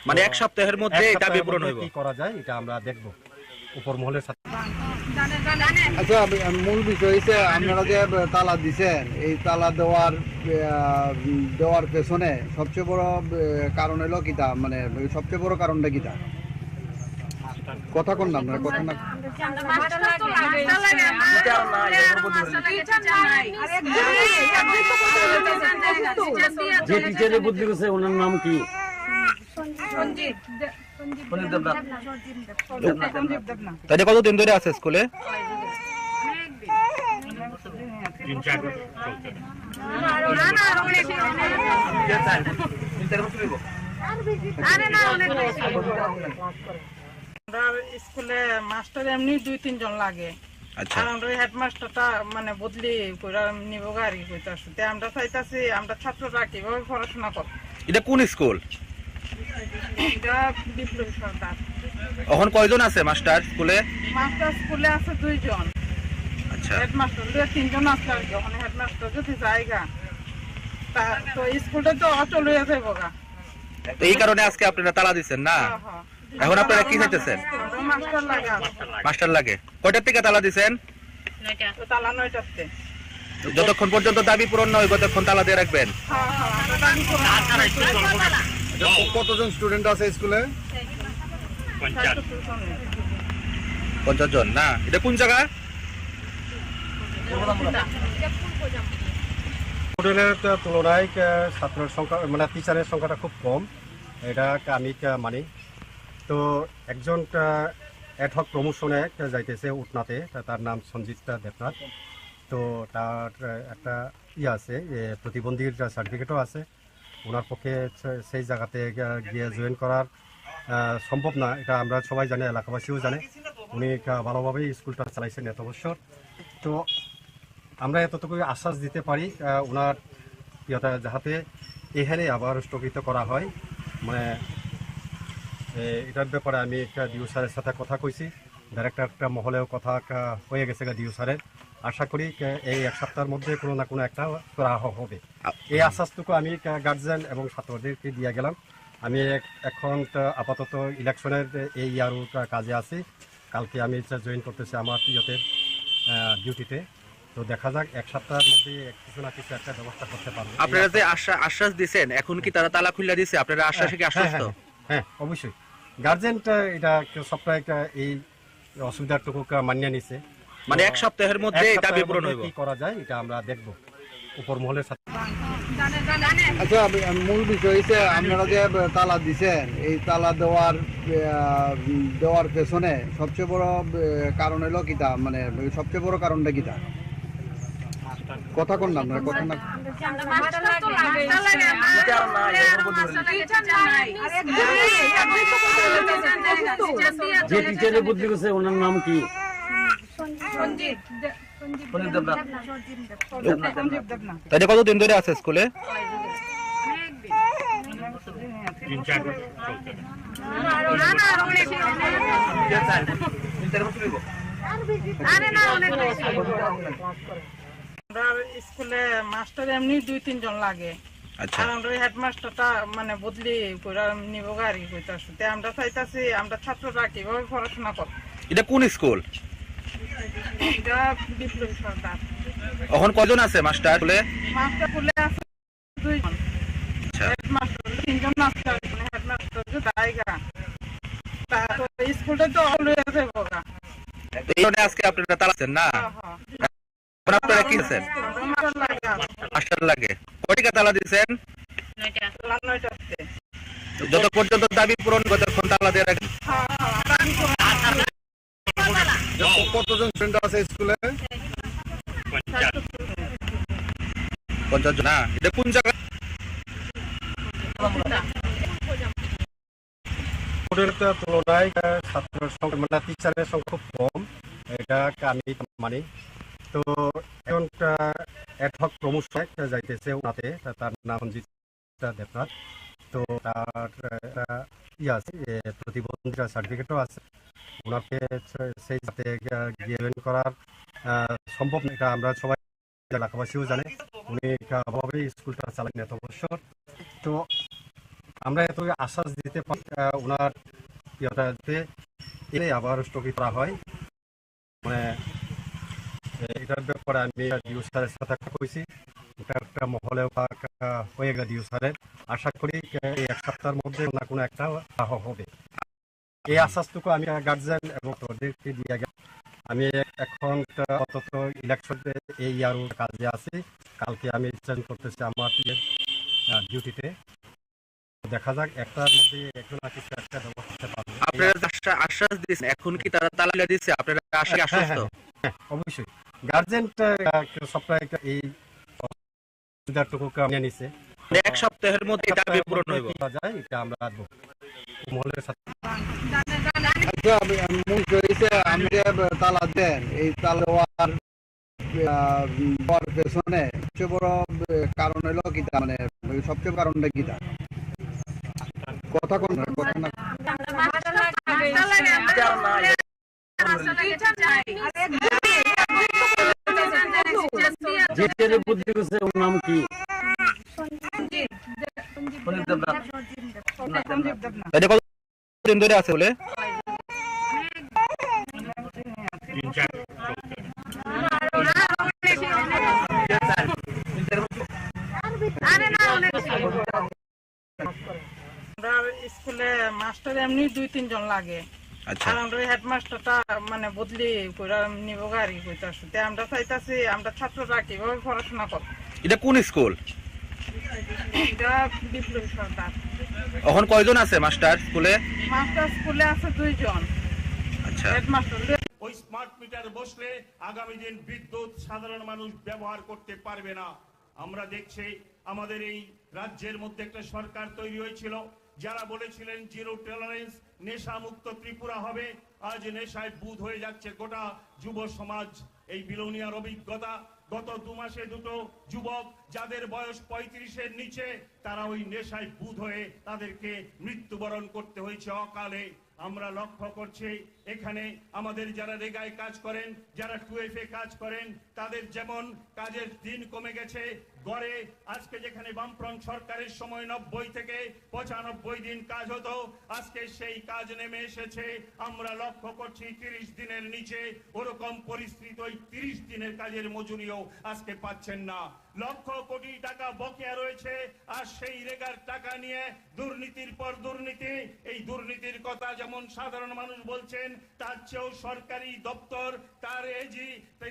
মানে এক সপ্তাহের মধ্যে এটা বিবরণ হইব। কি করা যায় এটা আমরা দেখব উপর মহলের সাথে। আচ্ছা, মূল বিষয় হচ্ছে আপনারা যে তালা দিচ্ছেন, এই তালা দেওয়ার পেছনে সবচেয়ে বড় কারণ হলো কিতা, মানে সবচেয়ে বড় কারণটা কিতা? কথা কোন না আপনারা কথা না যে টিচারে বদলি গেছে ওনার নাম কি? তাহলে কতদিন ধরে আছে স্কুলে? স্কুলে মাস্টার এমনি 2-3 জন লাগে। আচ্ছা, আর আমরা হেডমাস্টারটা মানে বদলি কইরা নিব আর কি কইতাছে। তে আমরা চাইতাছি আমরা ছাত্ররা কিভাবে পড়াশোনা করব। এটা কোন স্কুল? এটা বিপ্লবী সরকার। এখন কয়জন আছে মাস্টার স্কুলে? মাস্টার স্কুলে আছে 2 জন। আচ্ছা, হেডমাস্টার 2-3 জন আছে আর কি। ওখানে হেডমাস্টার যদি জায়গা তা তো স্কুলটা তো অচল হয়ে যাবে গা। তো এই কারণে আজকে আপনারা তালা দিচ্ছেন না? এখন আপনারা কি চাইতেছেন? মাস্টার লাগে। মাস্টার লাগে। কয়টার থেকে তালা দিচ্ছেন? তালা 9টাতে। যতক্ষণ পর্যন্ত দাবি পূরণ না হয় ততক্ষণ তালা দিয়ে রাখবেন। আমরা দাবি করব। কতজন স্টুডেন্ট আছে স্কুলে? 50 জন না? এটা কোন জায়গা? হোটেলের তুলনায় ছাত্রের সংখ্যা মানে টিচারের সংখ্যাটা খুব কম, এটা আমি মানি। তো একজন অ্যাডহক প্রমোশনে যাইতেছে উটনাতে, তার নাম সঞ্জিত দেবনাথ। তো তার একটা আছে প্রতিবন্ধীর সার্টিফিকেটও আছে। ওনার পক্ষে সেই জায়গাতে গিয়ে জয়েন করার সম্ভব না, এটা আমরা সবাই জানি, এলাকাবাসীও জানে। উনি ভালোভাবেই স্কুলটা চালাইছেন এত বছর। তো আমরা এতটুকু আশ্বাস দিতে পারি ওনার ইয়েটা যাতে এখানে আবার স্থগিত করা হয়। মানে এটার ব্যাপারে আমি ডিউ স্যারের সাথে কথা কইছি, ডাইরেক্টর মহলেও কথা হয়ে গেছে ডিউ স্যারের। আশা করি এই এক সপ্তাহের মধ্যে কোনো না কোনো একটা করা হবে। এই আশ্বাসটুকু আমি গার্জিয়ান এবং ছাত্রদেরকে দিয়ে গেলাম। আমি এখন আপাতত ইলেকশনের এই ইয়ারও কাজে আছি। কালকে আমি জয়েন করতেছি আমার ইয়েতে ডিউটিতে। তো দেখা যাক এক সপ্তাহের মধ্যে কিছু না কিছু একটা ব্যবস্থা করতে পারবো। আপনারা যে আশ্বাস দিয়েছেন, এখন কি তারা তালা খুলে দিয়েছে? আপনারা আশ্বাসে কি আশ্বস্ত? হ্যাঁ, অবশ্যই। গার্জেনটা এটা সপ্তাহে এই অসুবিধাটুকু মানিয়ে নিছে। মানে এক সপ্তাহের মধ্যে এটা বিবরণ হইব। কি করা যায় এটা আমরা দেখব উপর মহলের সাথে। আচ্ছা, মূল বিষয় হচ্ছে আপনারা যে তালা দিচ্ছেন, এই তালা দেওয়ার পেছনে সবচেয়ে বড় কারণ হলো কিতা, মানে সবচেয়ে বড় কারণটা কিতা? কথা কোন না আপনারা কথা না যে টিচারে বদলি গেছে ওনার নাম কি? তাহলে কতদিন ধরে আছে স্কুলে? স্কুলে মাস্টার এমনি 2-3 জন লাগে। আচ্ছা, আর আমরা হেডমাস্টারটা মানে বদলি কইরা নিব আর কি কইতাছে। তে আমরা চাইতাছি আমরা ছাত্ররা কিভাবে পড়াশোনা করব। এটা কোন স্কুল? এটা বিপ্লবী সরকার। এখন কজন আছে মাস্টার স্কুলে? মাস্টার স্কুলে আছে 2 জন। আচ্ছা, হেডমাস্টার 3 জন আছে। হেডমাস্টার যে জায়গা তা তো স্কুলটা তো অলওয়েজ যাবো গা। এই কারণে আজকে আপনারা তালা দিচ্ছেন না? এখন আপনারা কি দিচ্ছেন? মাস্টার লাগে। কয়টা তালা দিচ্ছেন? 9টাতে। যত পর্যন্ত দাবি পূরণ কতক্ষণ তালা দিয়ে রাখেন? কতজন স্টুডেন্ট আছে স্কুলে? 50 জন। না, এটা কোন জায়গা? স্কুলের তুলনায় ছাত্রের সংখ্যা মানে টিচারের সংখ্যা খুব কম, এটা আমি মানি। তো এখন অ্যাডহক প্রমোশন যাইতেছে ওনাতে, তার নাম রঞ্জিত দেবনাথ। তো তার আছে প্রতিবন্ধী সার্টিফিকেটও আছে। ওনাকে সেই সাথে গিয়ে করার সম্ভব না, এটা আমরা সবাই এলাকাবাসীও জানে। উনি ভাবে স্কুলটা চালান এত বছর। তো আমরা এত আশ্বাস দিতে পারি ওনার ইয়েটাতে এলে আবার স্থগিত করা হয়। মানে এটার ব্যাপারে আমি ডিউ স্যারের সাথে কইছি, এটা একটা মহলে হয়ে গেল ডিউ স্যারের। আশা করি এই এক সপ্তাহের মধ্যে না কোনো একটা হবে। এই আশ্বাসটুকু আমি গার্জিয়ান এবং ওদেরকে দিয়ে গেলাম। আমি এখন অন্তত ইলেকশন এই আরও কাজে আছি। কালকে আমি রিটার্ন করতেছি আমার ডিউটিতে। দেখা যাক একটার মধ্যে একজন কিছু একটা ব্যবস্থা পাবে। আপনারা আশ্বাস দিয়েছেন, এখন কি তারা তালা দিচ্ছে? আপনারা আশা আশ্বস্ত? অবশ্যই গার্জেন সপ্তাহে এই সুবিধাটুকু নিয়ে নিছে। এক সপ্তাহের মধ্যে দাবি পূরণ হইব। যায় এটা আমরা আসবো মহলের সাথে। আচ্ছা, মূল হয়েছে আমি যে তালা দেন, এই তালা দেওয়ার পেছনে সবচেয়ে বড় কারণ হলো কিতা, মানে সবচেয়ে বড় কারণটা কিতা? কথা কোন কথা না যে টিচারের বুদ্ধি করছে ওর নাম কি? এটা কতদিন ধরে আছে বলে? আমরা স্কুলে মাস্টার এমনি 2-3 জন লাগে। আচ্ছা, আর আমরা হেডমাস্টারটা মানে বদলি করে নিব গাড়ি কইতাছে। তে আমরা চাইতাছি আমরা ছাত্ররা কিভাবে পড়াশোনা করব। এটা কোন স্কুল? এটা বিপ্লবী সরকার। এখন কয়জন আছে মাস্টার স্কুলে? মাস্টার স্কুলে আছে 2 জন। আচ্ছা, হেডমাস্টার ওই স্মার্ট মিটার বসলে আগামী দিন বিদ্যুৎ সাধারণ মানুষ ব্যবহার করতে পারবে না। আমরা দেখছি আমাদের এই রাজ্যের মধ্যে একটা সরকার তৈরি হয়েছিল, যারা বলেছিলেন জিরো টলারেন্স, নেশা মুক্ত ত্রিপুরা হবে। আজ নেশায় বুঁদ হয়ে যাচ্ছে গোটা যুব সমাজ। এই বিলোনিয়ার অভিজ্ঞতা, গত 2 মাসে 2টো যুবক যাদের বয়স 35-এর নিচে, তারা ওই নেশায় বুঁদ হয়ে তাদেরকে মৃত্যুবরণ করতে হয়েছে অকালে। আমরা লক্ষ্য করছি এখানে আমাদের যারা রেগায় কাজ করেন, যারা 2FA কাজ করেন, তাদের যেমন কাজের দিন কমে গেছে। গড়ে আজকে যেখানে বামফ্রন্ট সরকারের সময় 90 থেকে 95 দিন কাজ হতো, আজকে সেই কাজ নেমে এসেছে। আমরা লক্ষ্য করছি 30 দিনের নিচে। ওরকম পরিস্থিতি, ওই 30 দিনের কাজের মজুরিও আজকে পাচ্ছেন না। লক্ষ কোটি টাকা বকেয়া রয়েছে, আর সেই রেগার টাকা নিয়ে দুর্নীতির পর দুর্নীতি। এই দুর্নীতির কথা যেমন সাধারণ মানুষ বলছেন, তার চেয়েও সরকারি দপ্তর, তার এজি,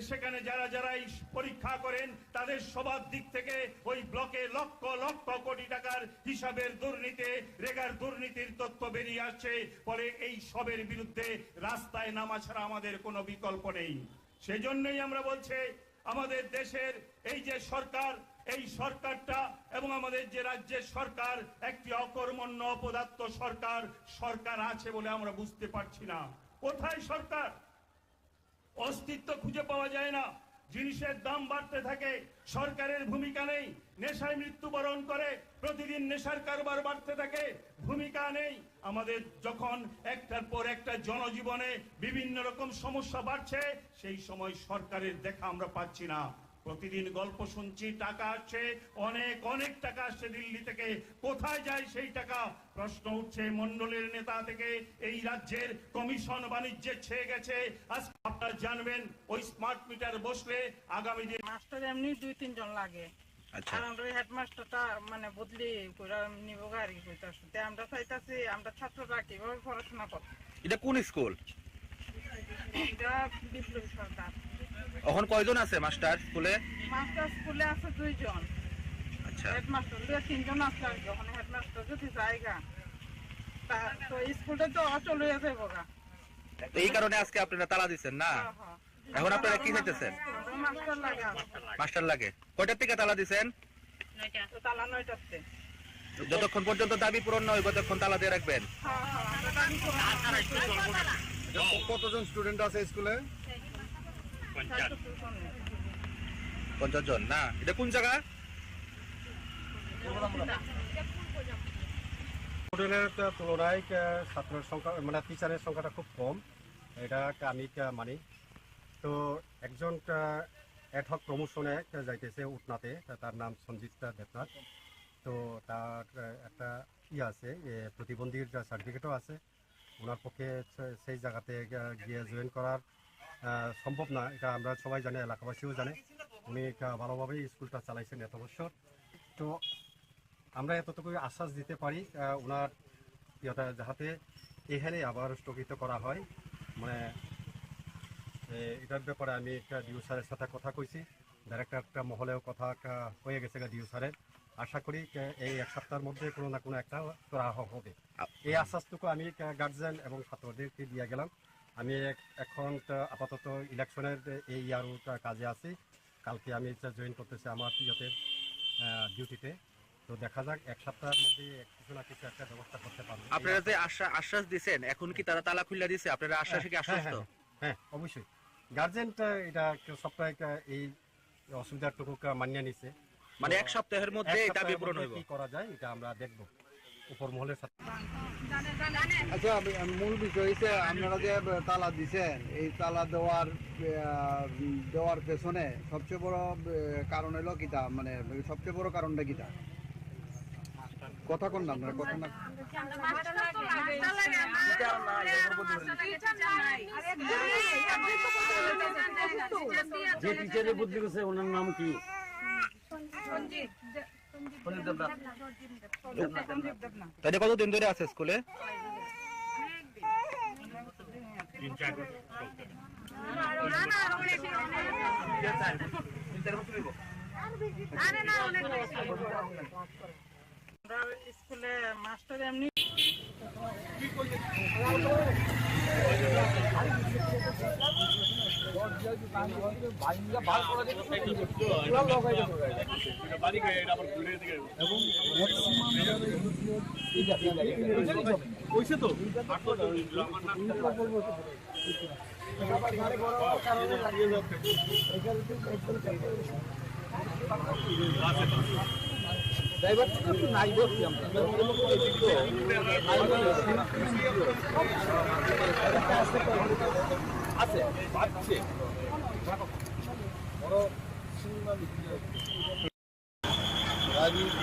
সেখানে যারা যারা এই পরীক্ষা করেন, তাদের সবার দিক থেকে ওই ব্লকে লক্ষ লক্ষ কোটি টাকার হিসাবের দুর্নীতি, রেগার দুর্নীতির তথ্য বেরিয়ে আসছে। ফলে এই সবের বিরুদ্ধে রাস্তায় নামা ছাড়া আমাদের কোনো বিকল্প নেই। সেজন্যই আমরা বলছি আমাদের দেশের এই যে সরকার, এই সরকারটা এবং আমাদের যে রাজ্যের সরকার একটি অকর্মণ্য অপদার্থ সরকার। সরকার আছে বলে আমরা বুঝতে পারছি না। কোথায় সরকার? অস্তিত্ব খুঁজে পাওয়া যায় না। জিনিসের দাম বাড়তে থাকে, সরকারের ভূমিকা নেই। নেশায় মৃত্যুবরণ করে, প্রতিদিন নেশার কারবার বাড়তে থাকে, ভূমিকা নেই। আমাদের যখন একটার পর একটা জনজীবনে বিভিন্ন রকম সমস্যা বাড়ছে, সেই সময় সরকারের দেখা আমরা পাচ্ছি না। প্রতিদিন গল্প শুনছি, টাকা আসছে, অনেক অনেক টাকা আসছে দিল্লি থেকে। কোথায় যায় সেই টাকা? প্রশ্ন উঠছে মন্ডলের নেতা থেকে। এই রাজ্যের কমিশন বাণিজ্যে ছেয়ে গেছে। আজ আপনারা জানবেন ওই স্মার্ট মিটার বসলে আগামী দিন মাস্টার এমনি 2-3 জন লাগে। আচ্ছা, আর আমরা হেডমাস্টারটা মানে বদলি করে নিব গাড়ি কইতাছে। তে আমরা চাইতাছি আমরা ছাত্ররা কিভাবে পড়াশোনা করব। এটা কোন স্কুল? এটা বিপ্লবী সরকার। এখন কয়জন আছে মাস্টার স্কুলে? মাস্টার স্কুলে আছে 2 জন। আচ্ছা, হেডমাস্টার 3 জন আছে আর কি। ওখানে হেডমাস্টার যদি জায়গা তো স্কুলটা তো অচল হয়ে যাবে বগা। তো এই কারণে আজকে আপনারা তালা দিচ্ছেন না? এখন আপনারা কি চাইতেছেন? মাস্টার লাগা। মাস্টার লাগে। কয়টার থেকে তালা দিচ্ছেন? তালা 9টাতে। যতক্ষণ পর্যন্ত দাবি পূরণ না হইব ততক্ষণ তালা দিয়ে রাখবেন। আমরা দাবি করব। কতজন স্টুডেন্ট আছে স্কুলে? 50 জন না? এটা কোন জায়গা? স্টুডেন্টের তুলনায় ছাত্রের সংখ্যা মানে টিচারের সংখ্যাটা খুব কম, এটা আমি মানি। তো একজন অ্যাডহক প্রমোশনে যাইতেছে উটনাতে, তার নাম সঞ্জিত দেবনাথ। তো তার একটা আছে প্রতিবন্ধীর সার্টিফিকেটও আছে। ওনার পক্ষে সেই জায়গাতে গিয়ে জয়েন করার সম্ভব না, এটা আমরা সবাই জানি, এলাকাবাসীও জানে। উনি ভালোভাবেই স্কুলটা চালাইছেন এত বছর। তো আমরা এতটুকু আশ্বাস দিতে পারি ওনার যাতে এখানে আবার স্থগিত করা হয়। মানে এটার ব্যাপারে আমি একটা ডিউ স্যারের সাথে কথা কইছি, ডাইরেক্টর মহলেও কথা হয়ে গেছে ডিউ স্যারের। আশা করি এই 1 সপ্তাহের মধ্যে কোনো না কোনো একটা করা হবে। এই আশ্বাসটুকু আমি গার্জিয়ান এবং ছাত্রদেরকে দিয়ে গেলাম। আমি এখন আপাতত ইলেকশনের এই ইয়ার কাজে আছি। কালকে আমি জয়েন করতেছি আমার ডিউটিতে। তো দেখা যাক 1 সপ্তাহের মধ্যে কিছু না কিছু একটা ব্যবস্থা করতে পারবো। আপনারা যে আশ্বাস দিচ্ছেন, এখন কি তারা তালা খুলে দিছে? আপনারা আশ্বাসে কি আশ্বস্ত? হ্যাঁ, অবশ্যই। গার্জেনটা এটা সপ্তাহে এই অসুবিধাটুকু মানিয়ে নিছে। মানে 1 সপ্তাহের মধ্যে এটা বিপূরণ হইব। কি করা যায় এটা আমরা দেখব উপর মহলের সাথে। আচ্ছা, মূল বিষয় হচ্ছে আপনারা যে তালা দিছেন, এই তালা দেওয়ার পেছনে সবচেয়ে বড় কারণ হলো কিটা, মানে সবচেয়ে বড় কারণটা কিটা? কথা কোন নাম কথা না যে টিচারে বদলি করছে ওনার নাম কি? তাহলে কতদিন ধরে আছে স্কুলে? আমরা স্কুলে মাস্টার এমনি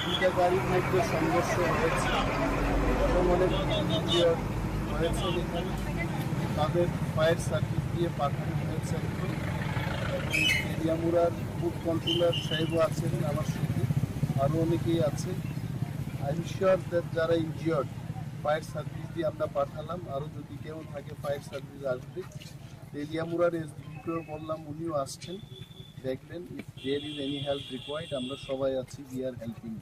দুইটা গাড়ির মধ্যে সংঘর্ষ হয়েছে এবং অনেক ইঞ্জিওর হয়েছে। এখানে তাদের ফায়ার সার্ভিস দিয়ে পাঠানো হয়েছে এবং এরিয়ামুড়ার বুথ কন্ট্রোলার সাহেবও আছেন আমার সাথে, আরও অনেকেই আছে। আই এম শিওর দ্যাট যারা ইনজিওর্ড ফায়ার সার্ভিস দিয়ে আমরা পাঠালাম, আরও যদি কেউ থাকে ফায়ার সার্ভিস আসবে। এরিয়ামুড়ার এসডিপিকেও বললাম, উনিও আসছেন, দেখবেন if there is any help required. আমরা সবাই আছি, উই আর হেল্পিং।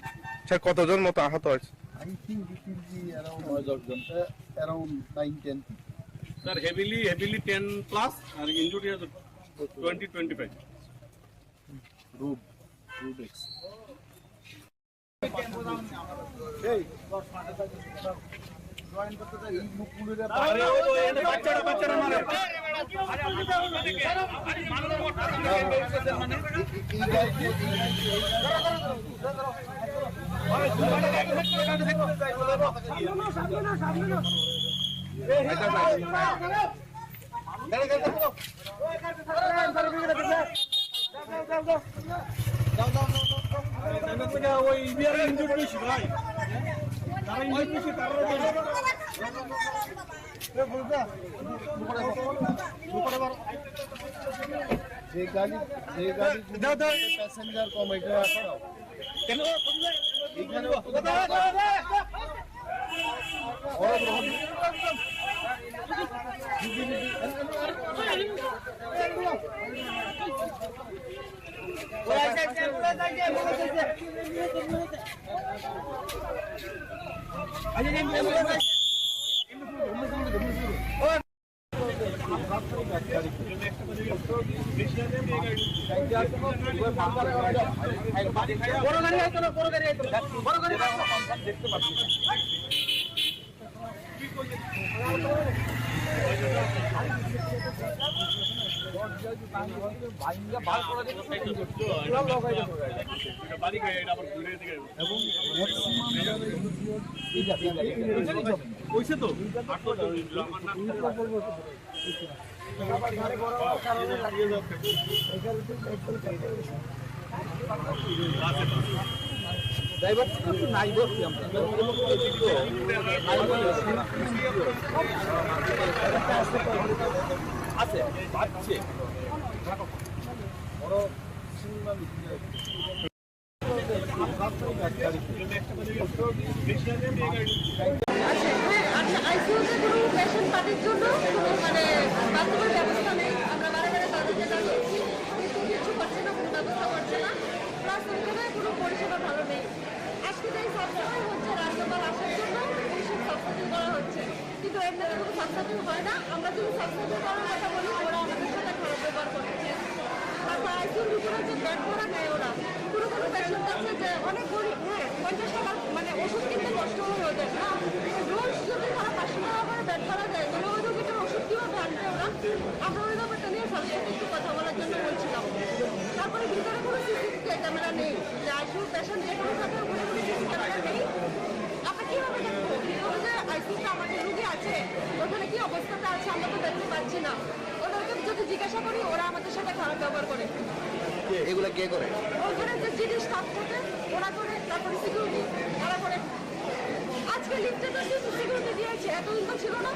স্যার কতজন মতো আহত হয়েছে? I think it will be around 9-10 people. Sir, heavily 10 plus and injury is 20-25. Rude X. যে গাড়ি প্যাসেঞ্জার কম এটা কেন এখানে আইসিইউতে কোনো পেশেন্ট পার্টির জন্য কোনো মানে বাথরুমের ব্যবস্থা নেই। আমরা বারে তাদেরকে জানিয়েছি, কিন্তু কিছু করছে না, কোনো ব্যবস্থা করছে না। প্লাস ওইখানে কোনো পরিষেবা ভালো নেই। আজকে যেই সবসময় হচ্ছে রাজ্যপাল আসার জন্য এইসব সাবসাইডিং করা হচ্ছে, কিন্তু এমনিতে কোনো সাবসাইডিং হয় না। আমরা যদি সাবসাইডিং করার কথা বলি, ওরা আমাদের সাথে খারাপ ব্যবহার করছে। তারপর আইসিইউর ভিতরে যে বেড ভাড়া নেয় ওরা, কোনো পেশেন্ট আছে যে অনেক গরিব, হ্যাঁ 50 টাকা মানে ওষুধ কিনতে কষ্ট হয়ে ওদের না, রোজ যদি তারা 500 টাকা করে বেড ভাড়া দেয়, তাহলে ওই রোগীটার ওষুধ কীভাবে আনবে ওরা? আমরা ওই ব্যাপারটা নিয়ে সবার সাথে একটু কথা বলার জন্য বলছিলাম। তারপরে ভিতরে কোনো সিসিটিভি ক্যামেরা নেই, যে আইসিইউ পেশেন্ট যে কোনো থাকে ওখানে কোনো সিসি ক্যামেরা নেই। আমরা কীভাবে দেখবো ভিতরে যে আইসিইউতে আমাদের রোগী আছে ওখানে কী অবস্থাতে আছে আমরা তো দেখতে পাচ্ছি না। ওদেরকে যদি জিজ্ঞাসা করি ওরা আমাদের সাথে খারাপ ব্যবহার করে। এগুলো কে করে? ওখানে যে জিনিস স্টাফ থাকে ওরা করে, তারপরে সিকিউরিটি ওরা করে। আজকে লিফটে তো সিকিউরিটি দিয়েছে, এতদিন তো ছিল না।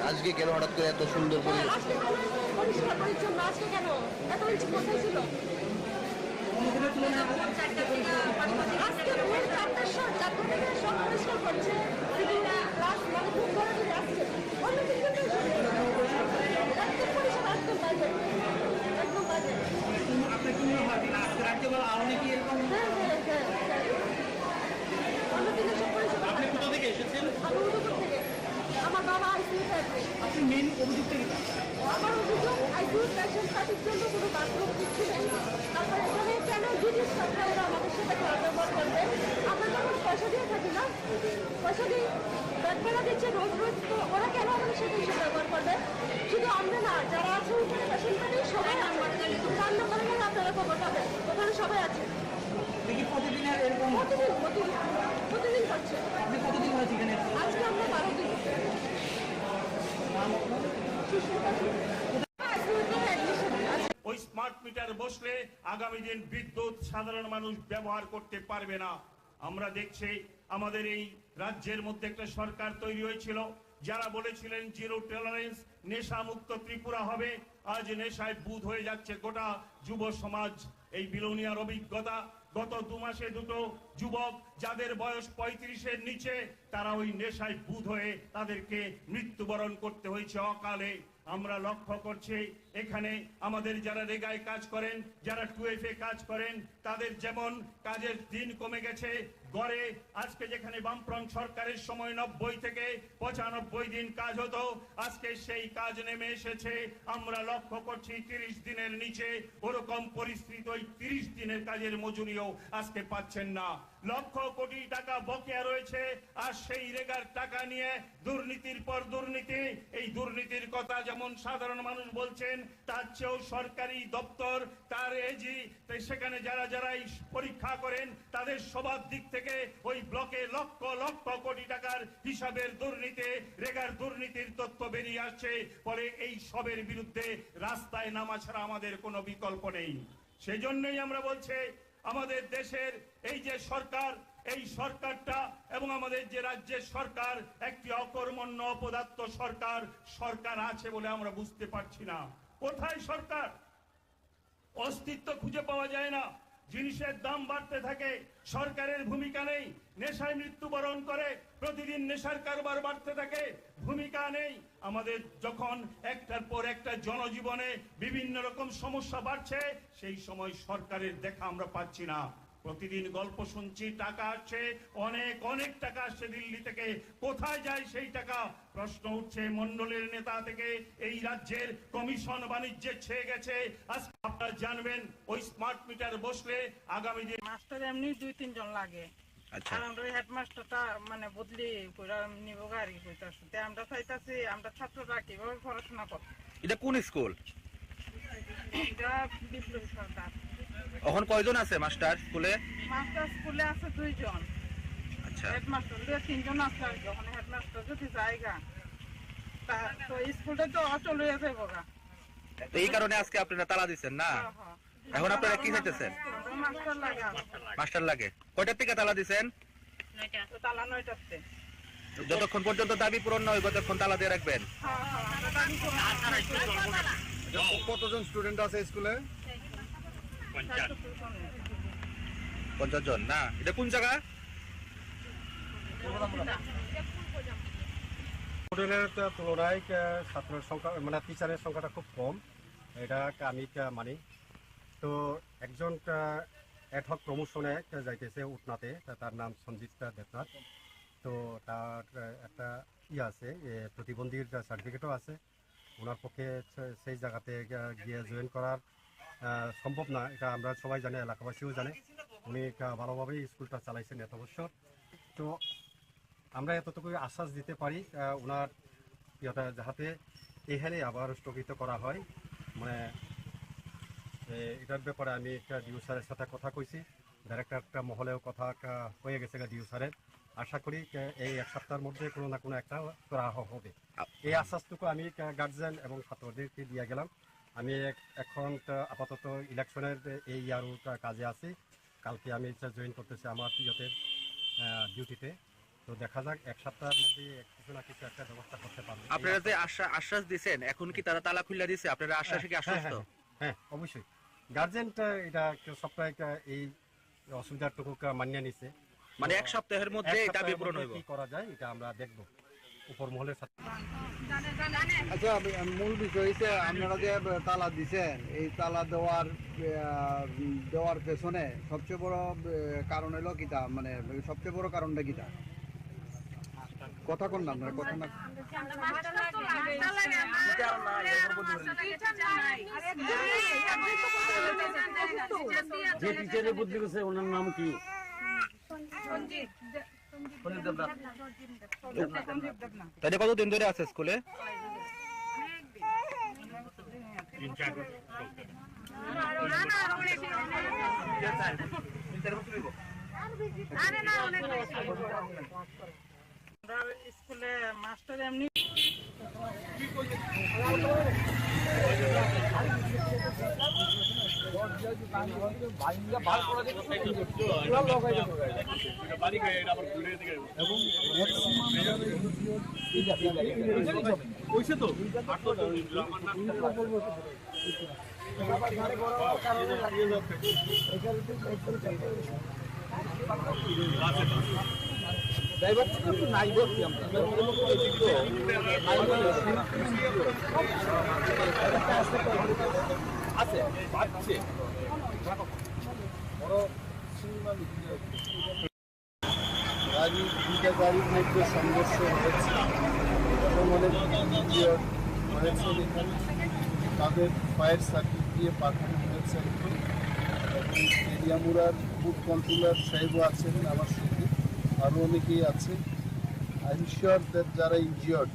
আজকে কেন হঠাৎ করে এত সুন্দর করে? আজকে কেন পরিষ্কার পরিচ্ছন্ন? আজকে কেন এত ইঞ্চি কোথায় ছিল? আজকে ভোর 4টার থেকে সব পরিষ্কার করছে, ক্লাস মানে খুব বড় দিকে আসছে। অন্য দিন কিন্তু একদম পরিষ্কার, একদম বাজে, একদম বাজে। অন্যদিকে সব পরিষ্কার। আমি উদয়পুর থেকে। আমার বাবা আইসিইউ থাকবে। আপনি মেন অভিযুক্ত? আমার অভিযোগ আইসিইউ পেশেন্ট পার্টির জন্য কোনো বাথরুম কিছু নেই। তারপরে এখানে কেন জিনিস থাকলে ওরা আমাদের সাথে খারাপ ব্যবহার করবে? আমরা যখন পয়সা দিয়ে থাকি না, পয়সা দিয়ে ব্যাগ ভাড়া দিচ্ছে রোজ রোজ, তো ওরা কেন আমাদের সাথে এসে ব্যবহার করবে? শুধু আমরা না, যারা আছে ওখানে পেশেন্ট পার্টি সবাই তার নাম্বার গেলে আপনারা খবর পাবেন, ওখানে সবাই আছে। প্রতিদিন করছে। আজকে আমরা 12 দিন। ওই স্মার্ট মিটার বসলে আগামী দিন বিদ্যুৎ সাধারণ মানুষ ব্যবহার করতে পারবে না। আমরা দেখছি আমাদের এই রাজ্যের মধ্যে একটা সরকার তৈরি হয়েছিল, যারা বলেছিলেন জিরো টলারেন্স, নেশা মুক্ত ত্রিপুরা হবে। আজ নেশায় বুঁদ হয়ে যাচ্ছে গোটা যুব সমাজ। এই বিলোনিয়ার অভিজ্ঞতা, গত 2 মাসে 2টো যুবক যাদের বয়স 35-এর নিচে, তারা ওই নেশায় বুঁদ হয়ে তাদেরকে মৃত্যুবরণ করতে হয়েছে অকালে। আমরা লক্ষ্য করছি এখানে আমাদের যারা রেগায় কাজ করেন, যারা 2FA কাজ করেন, তাদের যেমন কাজের দিন কমে গেছে গড়ে। আজকে যেখানে বামফ্রন্ট সরকারের সময় 90 থেকে 95 দিন কাজ হতো, আজকে সেই কাজ নেমে এসেছে। আমরা লক্ষ্য করছি 30 দিনের নিচে ওরকম পরিস্থিতি, ওই 30 দিনের কাজের মজুরিও আজকে পাচ্ছেন না। লক্ষ কোটি টাকা বকেয়া রয়েছে, আর সেই রেগার টাকা নিয়ে দুর্নীতির পর দুর্নীতি। এই দুর্নীতির কথা যেমন সাধারণ মানুষ বলছেন, তার চেয়েও সরকারি দপ্তর, তার এজি, সেখানে যারা এই পরীক্ষা করেন, তাদের সবার দিক থেকে ওই ব্লকে লক্ষ লক্ষ কোটি টাকার হিসাবের দুর্নীতি, রেগার দুর্নীতির তথ্য বেরিয়ে আসছে। ফলে এই সবের বিরুদ্ধে রাস্তায় নামা ছাড়া আমাদের কোনো বিকল্প নেই। সেজন্যই আমরা বলছি আমাদের দেশের এই যে সরকার, এই সরকারটা এবং আমাদের যে রাজ্যের সরকার একটি অকর্মণ্য অপদার্থ সরকার আছে বলে আমরা বুঝতে পারছি না। কোথায় সরকার? অস্তিত্ব খুঁজে পাওয়া যায় না। জিনিসের দাম বাড়তে থাকে, সরকারের ভূমিকা নেই, নেশায় মৃত্যুবরণ করে, প্রতিদিন নেশার কারবার বাড়তে থাকে, ভূমিকা নেই। আমাদের যখন একটার পর একটা জনজীবনে বিভিন্ন রকম সমস্যা বাড়ছে, সেই সময় সরকারের দেখা আমরা পাচ্ছি না। প্রতিদিন গল্প শুনছি, টাকা আসছে, অনেক অনেক টাকা আসছে দিল্লি থেকে, কোথায় যায় সেই টাকা? প্রশ্ন উঠছে মন্ডলের নেতা থেকে, এই রাজ্যের কমিশন বাণিজ্যে ছেয়ে গেছে। আজকে আপনারা জানবেন ওই স্মার্ট মিটার বসলে আগামী দিন মাস্টার এমনি 2-3 জন লাগে। আচ্ছা আর আমরা হেডমাস্টারটা মানে বদলি কইরা নিব আর কি কইতাছে। তে আমরা চাইতাছি আমরা ছাত্ররা কিভাবে পড়াশোনা করব। এটা কোন স্কুল? এটা বিপ্লবী সরকার। এখন কয়জন আছে মাস্টার স্কুলে? মাস্টার স্কুলে আছে 2 জন। আচ্ছা হেডমাস্টার 2-3 জন আছে আর কি। ওখানে হেডমাস্টার যদি জায়গা তা তো স্কুলটা তো অচল হয়ে যাবে গা। তো এই কারণে আজকে আপনারা তালা দিচ্ছেন না? এখন আপনারা কি চাইতেছেন? আমরা মাস্টার লাগে আরো। মাস্টার লাগে। কয়টার থেকে তালা দিচ্ছেন? তো তালা 9টাতে। যতক্ষণ পর্যন্ত দাবি পূরণ না হয় ততক্ষণ তালা দিয়ে রাখবেন। আমরা দাবি করব। কতজন স্টুডেন্ট আছে স্কুলে? 50 জন না? এটা কোন জায়গা? স্টুডেন্টের তুলনায় ছাত্রের সংখ্যা মানে টিচারের সংখ্যাটা খুব কম, এটা আমি মানি। তো একজন অ্যাডহক প্রমোশনে যাইতেছে উটনাতে, তার নাম সঞ্জিত দেবনাথ। তো তার একটা আছে, প্রতিবন্ধীর সার্টিফিকেটও আছে। ওনার পক্ষে সেই জায়গাতে গিয়ে জয়েন করার সম্ভব না, এটা আমরা সবাই জানি, এলাকাবাসীও জানে। উনি ভালোভাবেই স্কুলটা চালাইছেন এত বছর। তো আমরা এতটুকু আশ্বাস দিতে পারি ওনার ইয়েটা যাতে এখানে আবার স্থগিত করা হয়। মানে এটার ব্যাপারে আমি ডিউ স্যারের সাথে কথা কইছি, ডাইরেক্টর মহলেও কথা হয়ে গেছে ডিউ স্যারের। আশা করি এই 1 সপ্তাহের মধ্যে কোনো না কোনো একটা করা হবে। এই আশ্বাসটুকু আমি গার্জিয়ান এবং ছাত্রদেরকে দিয়ে গেলাম। আমি এখন আপাতত ইলেকশনের এই আরও কাজে আছি। কালকে আমি জয়েন করতেছি আমার ইয়েতে ডিউটিতে। তো দেখা যাক 1 সপ্তাহের মধ্যে কিছু না কিছু একটা ব্যবস্থা করতে পারবো। আপনারা যে আশ্বাস দিয়েছেন, এখন কি তারা তালা খুলে দিয়েছে? আপনারা আশ্বাসে কি আশ্বস্ত? হ্যাঁ অবশ্যই। গার্জেনটা এটা সপ্তাহে এই অসুবিধাটুকু মানিয়ে নিছে। মানে 1 সপ্তাহের মধ্যে দাবি পূরণ হইব। কি করা যায় এটা আমরা দেখব উপর মহলের সাথে। আচ্ছা, মূল বিষয় হচ্ছে আপনারা যে তালা দিচ্ছেন, এই তালা দেওয়ার পেছনে সবচেয়ে বড় কারণ হলো কিটা, মানে সবচেয়ে বড় কারণটা কিটা? কথা কোন না আপনার কথা না। যে টিচারের বদলি করছে ওনার নাম কি? তাহলে কতদিন ধরে আছে স্কুলে? আমরা স্কুলে মাস্টার এমনি দুইটা গাড়ির মধ্যে সংঘর্ষ হয়েছে এবং অনেক ইঞ্জিওর হয়েছে। এখানে তাদের ফায়ার সার্ভিস দিয়ে পাঠানো হয়েছে। এরিয়ামুড়ার বুথ কন্ট্রোলার সাহেবও আছেন আমার সঙ্গে, আরও অনেকেই আছে। আই এম শিওর দ্যাট যারা ইনজিওর্ড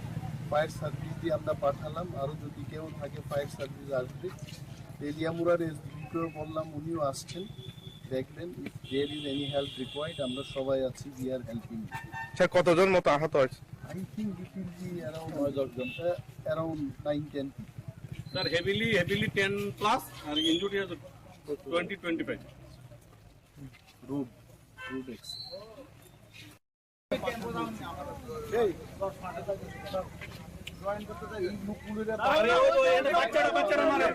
ফায়ার সার্ভিস দিয়ে আমরা পাঠালাম, আরও যদি কেউ থাকে ফায়ার সার্ভিস আসবে। এরিয়ামুড়ার এসডিপিকেও বললাম, উনিও আসছেন, দেখবেন if there is any help required. আমরা সবাই আছি, উই আর হেল্পিং। স্যার কতজন মতো আহত হয়েছে? I think it will be around 9-10 people. Sir, heavily 10 plus and injury is 20-25. Rude X. বাচ্চারা মারে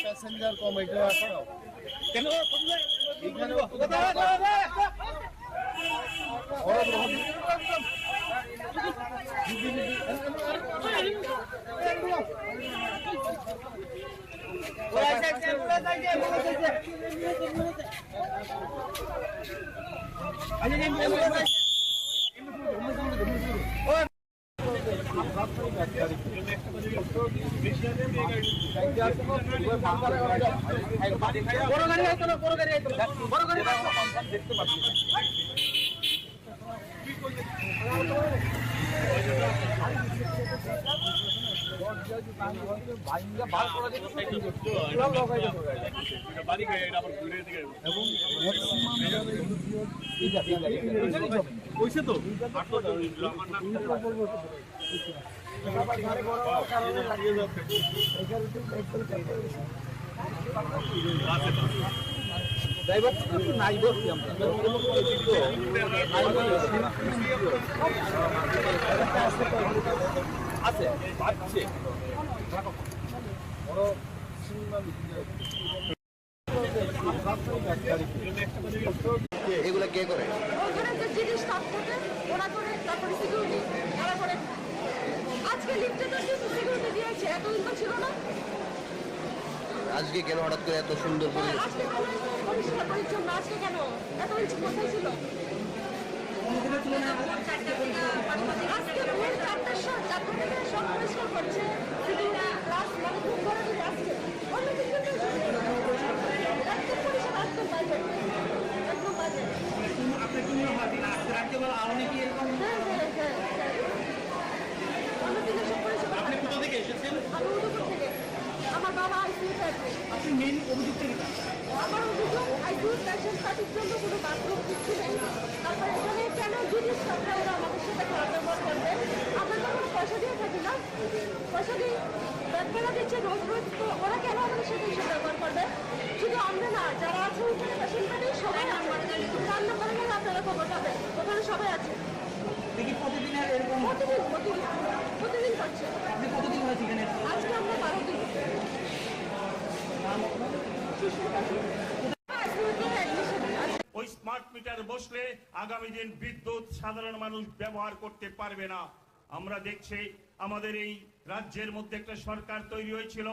প্যাসেঞ্জার কম এটা কেন এগুলো কে করে? ওখানে যে জিনিস স্টাফ থাকে ওরা করে, তারপরে সিকিউরিটি ওরা করে। আজকে লিফটে তো সিকিউরিটি দিয়েছে, এতদিন তো ছিল না। আজকে কেন হঠাৎ করে এত সুন্দর করে? আজকে কেন পরিষ্কার পরিচ্ছন্ন? আজকে কেন এতদিন কোথায় ছিল? আজকে ভোর 4টা থেকে সব পরিষ্কার করছে, শুধু ক্লাস মানে খুব বড় দিকে আসছে। অন্য দিকে একদম পরিষ্কার, একদম বাজে, একদম বাজে। অন্যদিকে সব পরিষ্কার। আমি উদয়পুর থেকে। আমার বাবা আইসিইউতে আছে। আমার অভিযোগ আইসিইউ পেশেন্ট তাদের জন্য কোনো বাথরুম কিছু নেই। তারপর এখানে কেন জিনিস সরকার ওরা আমাদের সাথে খারাপ ব্যবহার করবে? আমরা তো কোনো পয়সা দিয়ে থাকি না, পয়সা দিয়ে ব্যবসাটা দিচ্ছে রোজ রোজ, তো ওরা কেন আমাদের সাথে এসব ব্যবহার করবে? শুধু আমরা না, যারা আছে ওখানে পেশেন্ট নেই সবাই আছে। রান্না করে গেলে আপনারা খবর পাবেন, ওখানে সবাই আছে। প্রতিদিন করছে। আজকে আমরা 12 দিন। ওই স্মার্ট মিটার বসলে আগামী দিন বিদ্যুৎ সাধারণ মানুষ ব্যবহার করতে পারবে না। আমরা দেখছি আমাদের এই রাজ্যের মধ্যে একটা সরকার তৈরি হয়েছিল,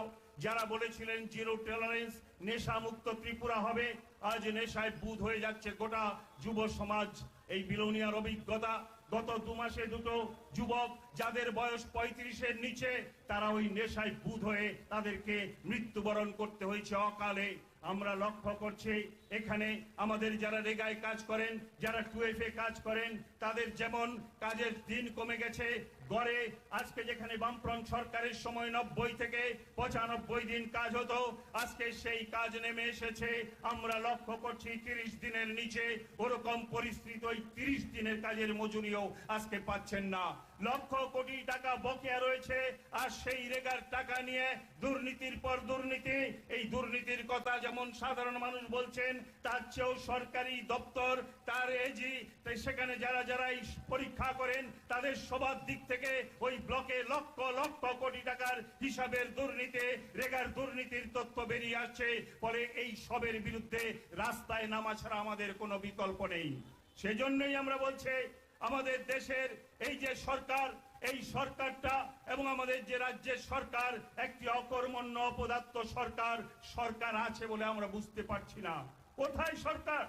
যারা বলেছিলেন জিরো টলারেন্স, নেশা মুক্ত ত্রিপুরা হবে। আজ নেশায় বুঁদ হয়ে যাচ্ছে গোটা যুব সমাজ। এই বিলোনিয়ার অভিজ্ঞতা, গত 2 মাসে দুটো যুবক যাদের বয়স 35-এর নিচে, তারা ওই নেশায় বুঁদ হয়ে তাদেরকে মৃত্যুবরণ করতে হয়েছে অকালে। আমরা লক্ষ্য করছি এখানে আমাদের যারা রেগায় কাজ করেন, যারা 2FA কাজ করেন, তাদের যেমন কাজের দিন কমে গেছে গড়ে। আজকে যেখানে বামফ্রন্ট সরকারের সময় 90 থেকে 95 দিন কাজ হতো, আজকে সেই কাজ নেমে এসেছে। আমরা লক্ষ্য করছি 30 দিনের নিচে ওরকম পরিস্থিতি, ওই 30 দিনের কাজের মজুরিও আজকে পাচ্ছেন না। লক্ষ কোটি টাকা বকেয়া রয়েছে, আর সেই রেগার টাকা নিয়ে দুর্নীতির পর দুর্নীতি। এই দুর্নীতির কথা যেমন সাধারণ মানুষ বলছেন, তার চেয়েও সরকারি দপ্তর, তার এজি, সেখানে যারা যারা এই পরীক্ষা করেন, তাদের সবার দিক থেকে ওই ব্লকে লক্ষ লক্ষ কোটি টাকার হিসাবের দুর্নীতি, রেগার দুর্নীতির তথ্য বেরিয়ে আসছে। ফলে এই সবের বিরুদ্ধে রাস্তায় নামা ছাড়া আমাদের কোনো বিকল্প নেই। সেজন্যই আমরা বলছি, আমাদের দেশের এই যে সরকার, এই সরকারটা এবং আমাদের যে রাজ্যের সরকার একটি অকর্মণ্য অপদার্থ সরকার। সরকার আছে বলে আমরা বুঝতে পারছি না। কোথায় সরকার?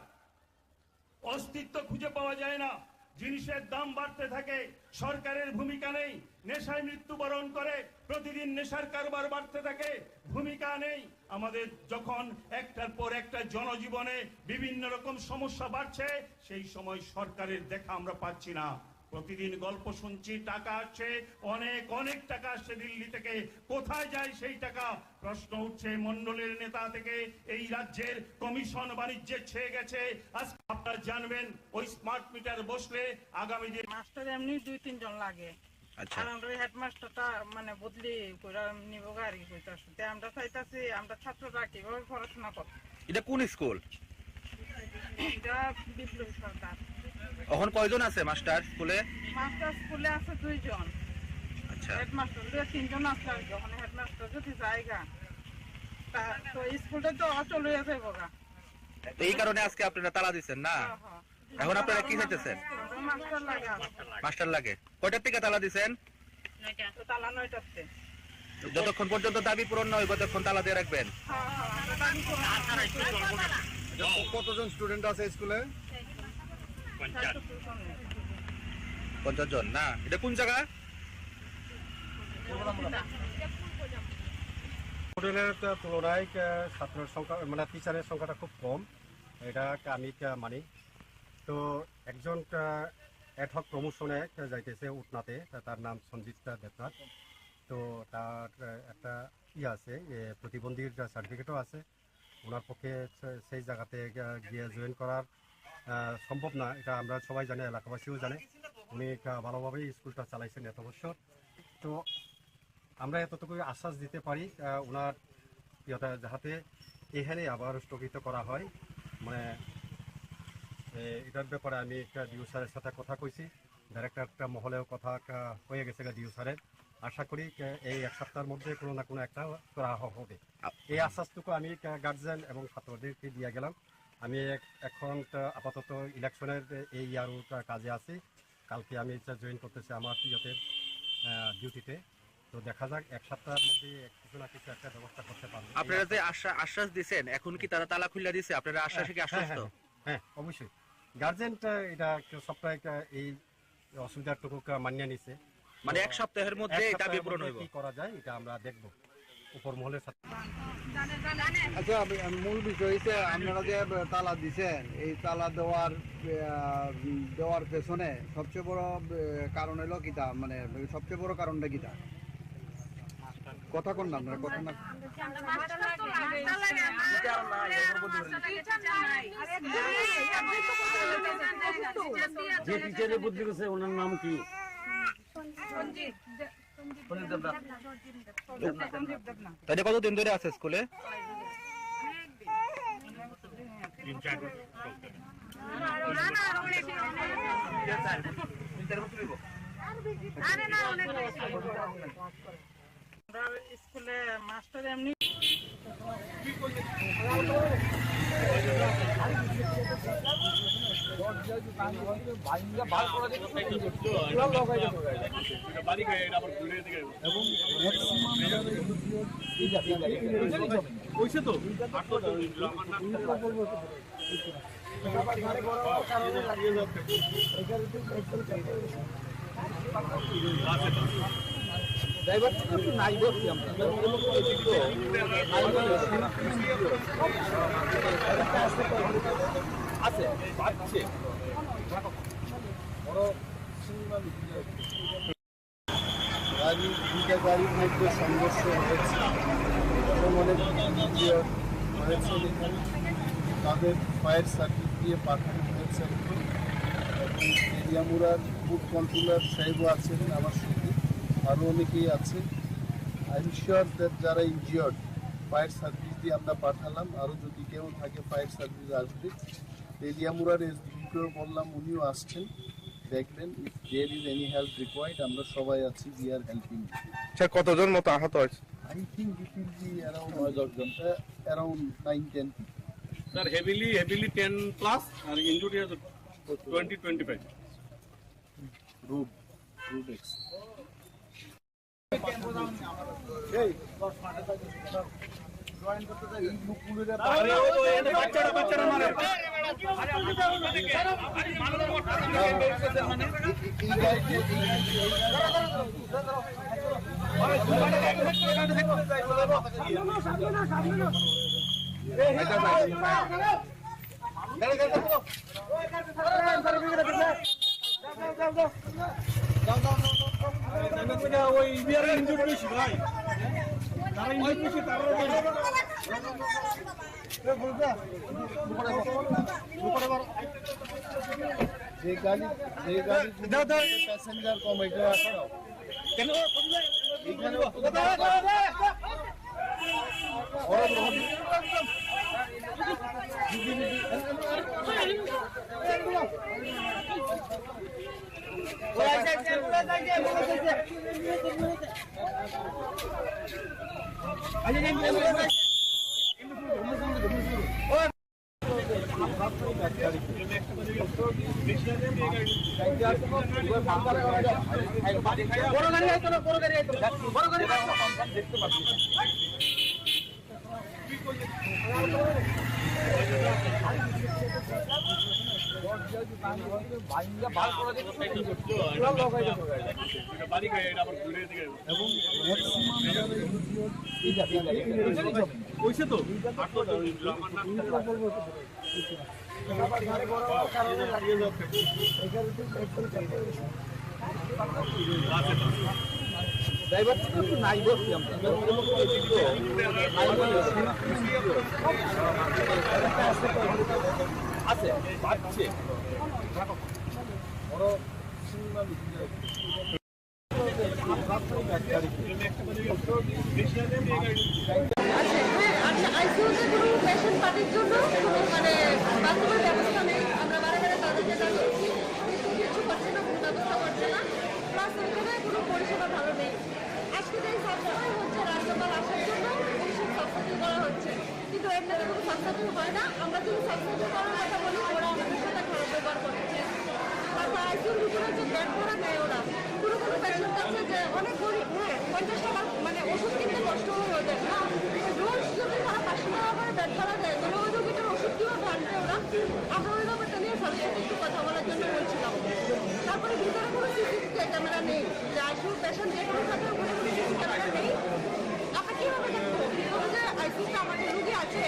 অস্তিত্ব খুঁজে পাওয়া যায় না। জিনিসের দাম বাড়তে থাকে, সরকারের ভূমিকা নেই। নেশায় মৃত্যুবরণ করে, প্রতিদিন নেশার কারবার বাড়তে থাকে, ভূমিকা নেই। আমাদের যখন একটার পর একটা জনজীবনে বিভিন্ন রকম সমস্যা বাড়ছে, সেই সময় সরকারের দেখা আমরা পাচ্ছি না। প্রতিদিন গল্প শুনছি, টাকা আসছে, অনেক অনেক টাকা আসছে দিল্লি থেকে। কোথায় যায় সেই টাকা? প্রশ্ন উঠছে মন্ডলের নেতা থেকে। এই রাজ্যের কমিশন বাণিজ্যে ছেয়ে গেছে। আজ আপনারা জানবেন ওই স্মার্ট মিটার বসলে আগামী দিন মাস্টার এমনি 2-3 জন লাগে। আচ্ছা আর আমরা হেডমাস্টারটা মানে বদলি করে নিব আর কি কইতাছে। তে আমরা চাইতাছি আমরা ছাত্ররা কিভাবে পড়াশোনা করব। এটা কোন স্কুল? এটা বিপ্লবী সরকার। এখন কয়জন আছে মাস্টার স্কুলে? মাস্টার স্কুলে আছে 2 জন। আচ্ছা হেডমাস্টার 3 জন আছে আর কি। ওখানে হেডমাস্টার যদি জায়গা তা তো স্কুলটা তো অচল হয়ে যাবে বগা। তো এই কারণে আজকে আপনারা তালা দিচ্ছেন না? এখন আপনারা কি চাইতেছেন? মাস্টার লাগে। মাস্টার লাগে। কয়টার থেকে তালা দিচ্ছেন? তো তালা 9টাতে। যতক্ষণ পর্যন্ত দাবি পূরণ নয় ততক্ষণ তালা দিয়ে রাখবেন। আমরা দাবি করব। কতজন স্টুডেন্ট আছে স্কুলে? 50 জন না? এটা কোন জায়গা? হোটেলের তুলনায় ছাত্রের সংখ্যা মানে টিচারের সংখ্যাটা খুব কম, এটা আমি মানি। তো একজন অ্যাডহক প্রমোশনে যাইতেছে উটনাতে, তার নাম সঞ্জিত দেবনাথ। তো তার একটা আছে প্রতিবন্ধীর সার্টিফিকেটও আছে। ওনার পক্ষে সেই জায়গাতে গিয়ে জয়েন করার সম্ভব না, এটা আমরা সবাই জানি, এলাকাবাসীও জানে। উনি ভালোভাবেই স্কুলটা চালাইছেন এত বছর। তো আমরা এতটুকু আশ্বাস দিতে পারি ওনার যাতে এখানে আবার স্থগিত করা হয়। মানে এটার ব্যাপারে আমি একটা ডিউ স্যারের সাথে কথা কইছি, ডাইরেক্টর মহলেও কথা হয়ে গেছে ডিউ স্যারের। আশা করি এই 1 সপ্তাহের মধ্যে কোনো না কোনো একটা করা হবে। এই আশ্বাসটুকু আমি গার্জিয়ান এবং ছাত্রদেরকে দিয়ে গেলাম। আমি এখন আপাতত ইলেকশনের এই আরও কাজে আছি। কালকে আমি জয়েন করতেছি আমার ডিউটিতে। তো দেখা যাক 1 সপ্তাহের মধ্যে কিছু না কিছু একটা ব্যবস্থা করতে পারবো। আপনারা যে আশ্বাস দিচ্ছেন, এখন কি তারা তালা খুলে দিছে? আপনারা আশ্বাসে কি আশ্বস্ত? হ্যাঁ অবশ্যই। গার্জেনটা এটা সপ্তাহে এই অসুবিধাটুকু মানিয়ে নিছে। মানে 1 সপ্তাহের মধ্যে দাবি পূরণ হইব। কি করা যায় এটা আমরা দেখব উপর মহলের সাথে। আচ্ছা, মূল বিষয় হচ্ছে আপনারা যে তালা দিছেন, এই তালা দেওয়ার পেছনে সবচেয়ে বড় কারণ হলো কিতা, মানে সবচেয়ে বড় কারণটা কিতা? কথা কোন নাম কথা না যে টিচারে বদলি গেছে ওনার নাম কি? তাহলে কতদিন ধরে আছে স্কুলে? স্কুলে মাস্টার এমনি দুইটা গাড়ির মধ্যে সংঘর্ষ হয়েছে এবং অনেক ইঞ্জিওর হয়েছে। এখানে তাদের ফায়ার সার্ভিস দিয়ে পাঠানো হয়েছে। এরিয়ামুড়ার ফুড কন্ট্রোলার সাহেবও আছেন আমার সঙ্গে, আরও অনেকেই আছে। আই এম শিওর দ্যাট যারা ইনজিওর্ড ফায়ার সার্ভিস দিয়ে আমরা পাঠালাম। আরও যদি কেউ থাকে ফায়ার সার্ভিস আসবে। এরিয়ামুড়ার এসডিপিকেও বললাম, উনিও আসছেন, দেখবেন if there is any help required. আমরা সবাই আছি, উই আর হেল্পিং। স্যার কতজন মতো আহত হয়েছে? I think it will be around 9-10 people. Sir, heavily 10 plus and injury is 20-25. Rude X. ওই ইন্ডিয়ার ইনজুরি বেশি ভাই, তারা ইনজুরি বেশি তারা যে গাড়ি প্যাসেঞ্জার কম এটা আসো কেন এইখানে হয়েছে তো আছে বাড়ছে আচ্ছা আইসিইউতে কোনো পেশেন্ট পার্টির জন্য কোনো মানে বাথরুমের ব্যবস্থা নেই। আমরা বারে বারে তাদেরকে জানিয়েছি, কিন্তু কিছু করছে না, কোনো ব্যবস্থা করছে না। প্লাস ওইখানে কোনো পরিষেবা ভালো নেই। আজকে যে সাবসিডি হচ্ছে রাজ্যপাল আসার জন্য ওষুধ সাবসিডি করা হচ্ছে, কিন্তু এমনিতে কোনো সাবসিডি হয় না। আমরা যদি সাবসিডি করার কথা বলি ওরা আমাদের সাথে খারাপ ব্যবহার করছে। তারপর আইসিইউর ভিতরে যে বেড করা নেয় ওরা, কোনো কোনো পেশেন্ট আছে যে অনেক গরিব, হ্যাঁ 50 টাকা মানে ওষুধ কিনতে কষ্ট হয়ে ওদের না, রোজ যদি তারা 500 টাকা করে বেড ভাড়া দেয় তাহলে ওই রোগীটার ওষুধ কীভাবে আনবে ওরা। আমরা ওই ব্যাপারটা নিয়ে সবার সাথে একটু কথা বলার জন্য বলছিলাম। তারপরে ভিতরে কোনো সিসিটিভি ক্যামেরা নেই, যে আইসিইউ পেশেন্ট যে কোনো থাকে ওখানে কোনো সিসিটিভি ক্যামেরা নেই। আমরা কীভাবে দেখবো কীভাবে যে আইসিইউতে আমাদের রুগী আছে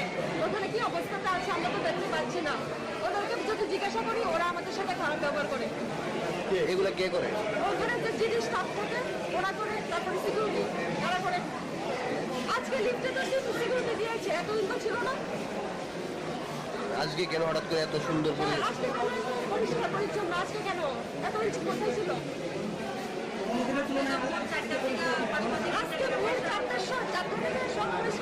ওখানে কী অবস্থাতে আছে আমরা তো দেখতে পাচ্ছি না। ওদেরকে যদি জিজ্ঞাসা করি ওরা আমাদের সাথে খারাপ ব্যবহার করে। এগুলো কে করে? ওখানে যে জিনিস স্টাফ থাকে ওরা করে, তারপরে সিকিউরিটি ওরা করে। আজকে লিফটে তো সিকিউরিটি দিয়েছে, এতদিন তো ছিল না। আজকে কেন হঠাৎ করে এত সুন্দর করে? আজকে কেন পরিষ্কার পরিচ্ছন্ন, আজকে কেন এতদিন কোথায় ছিল? আজকে ভোর 4টার থেকে সব পরিষ্কার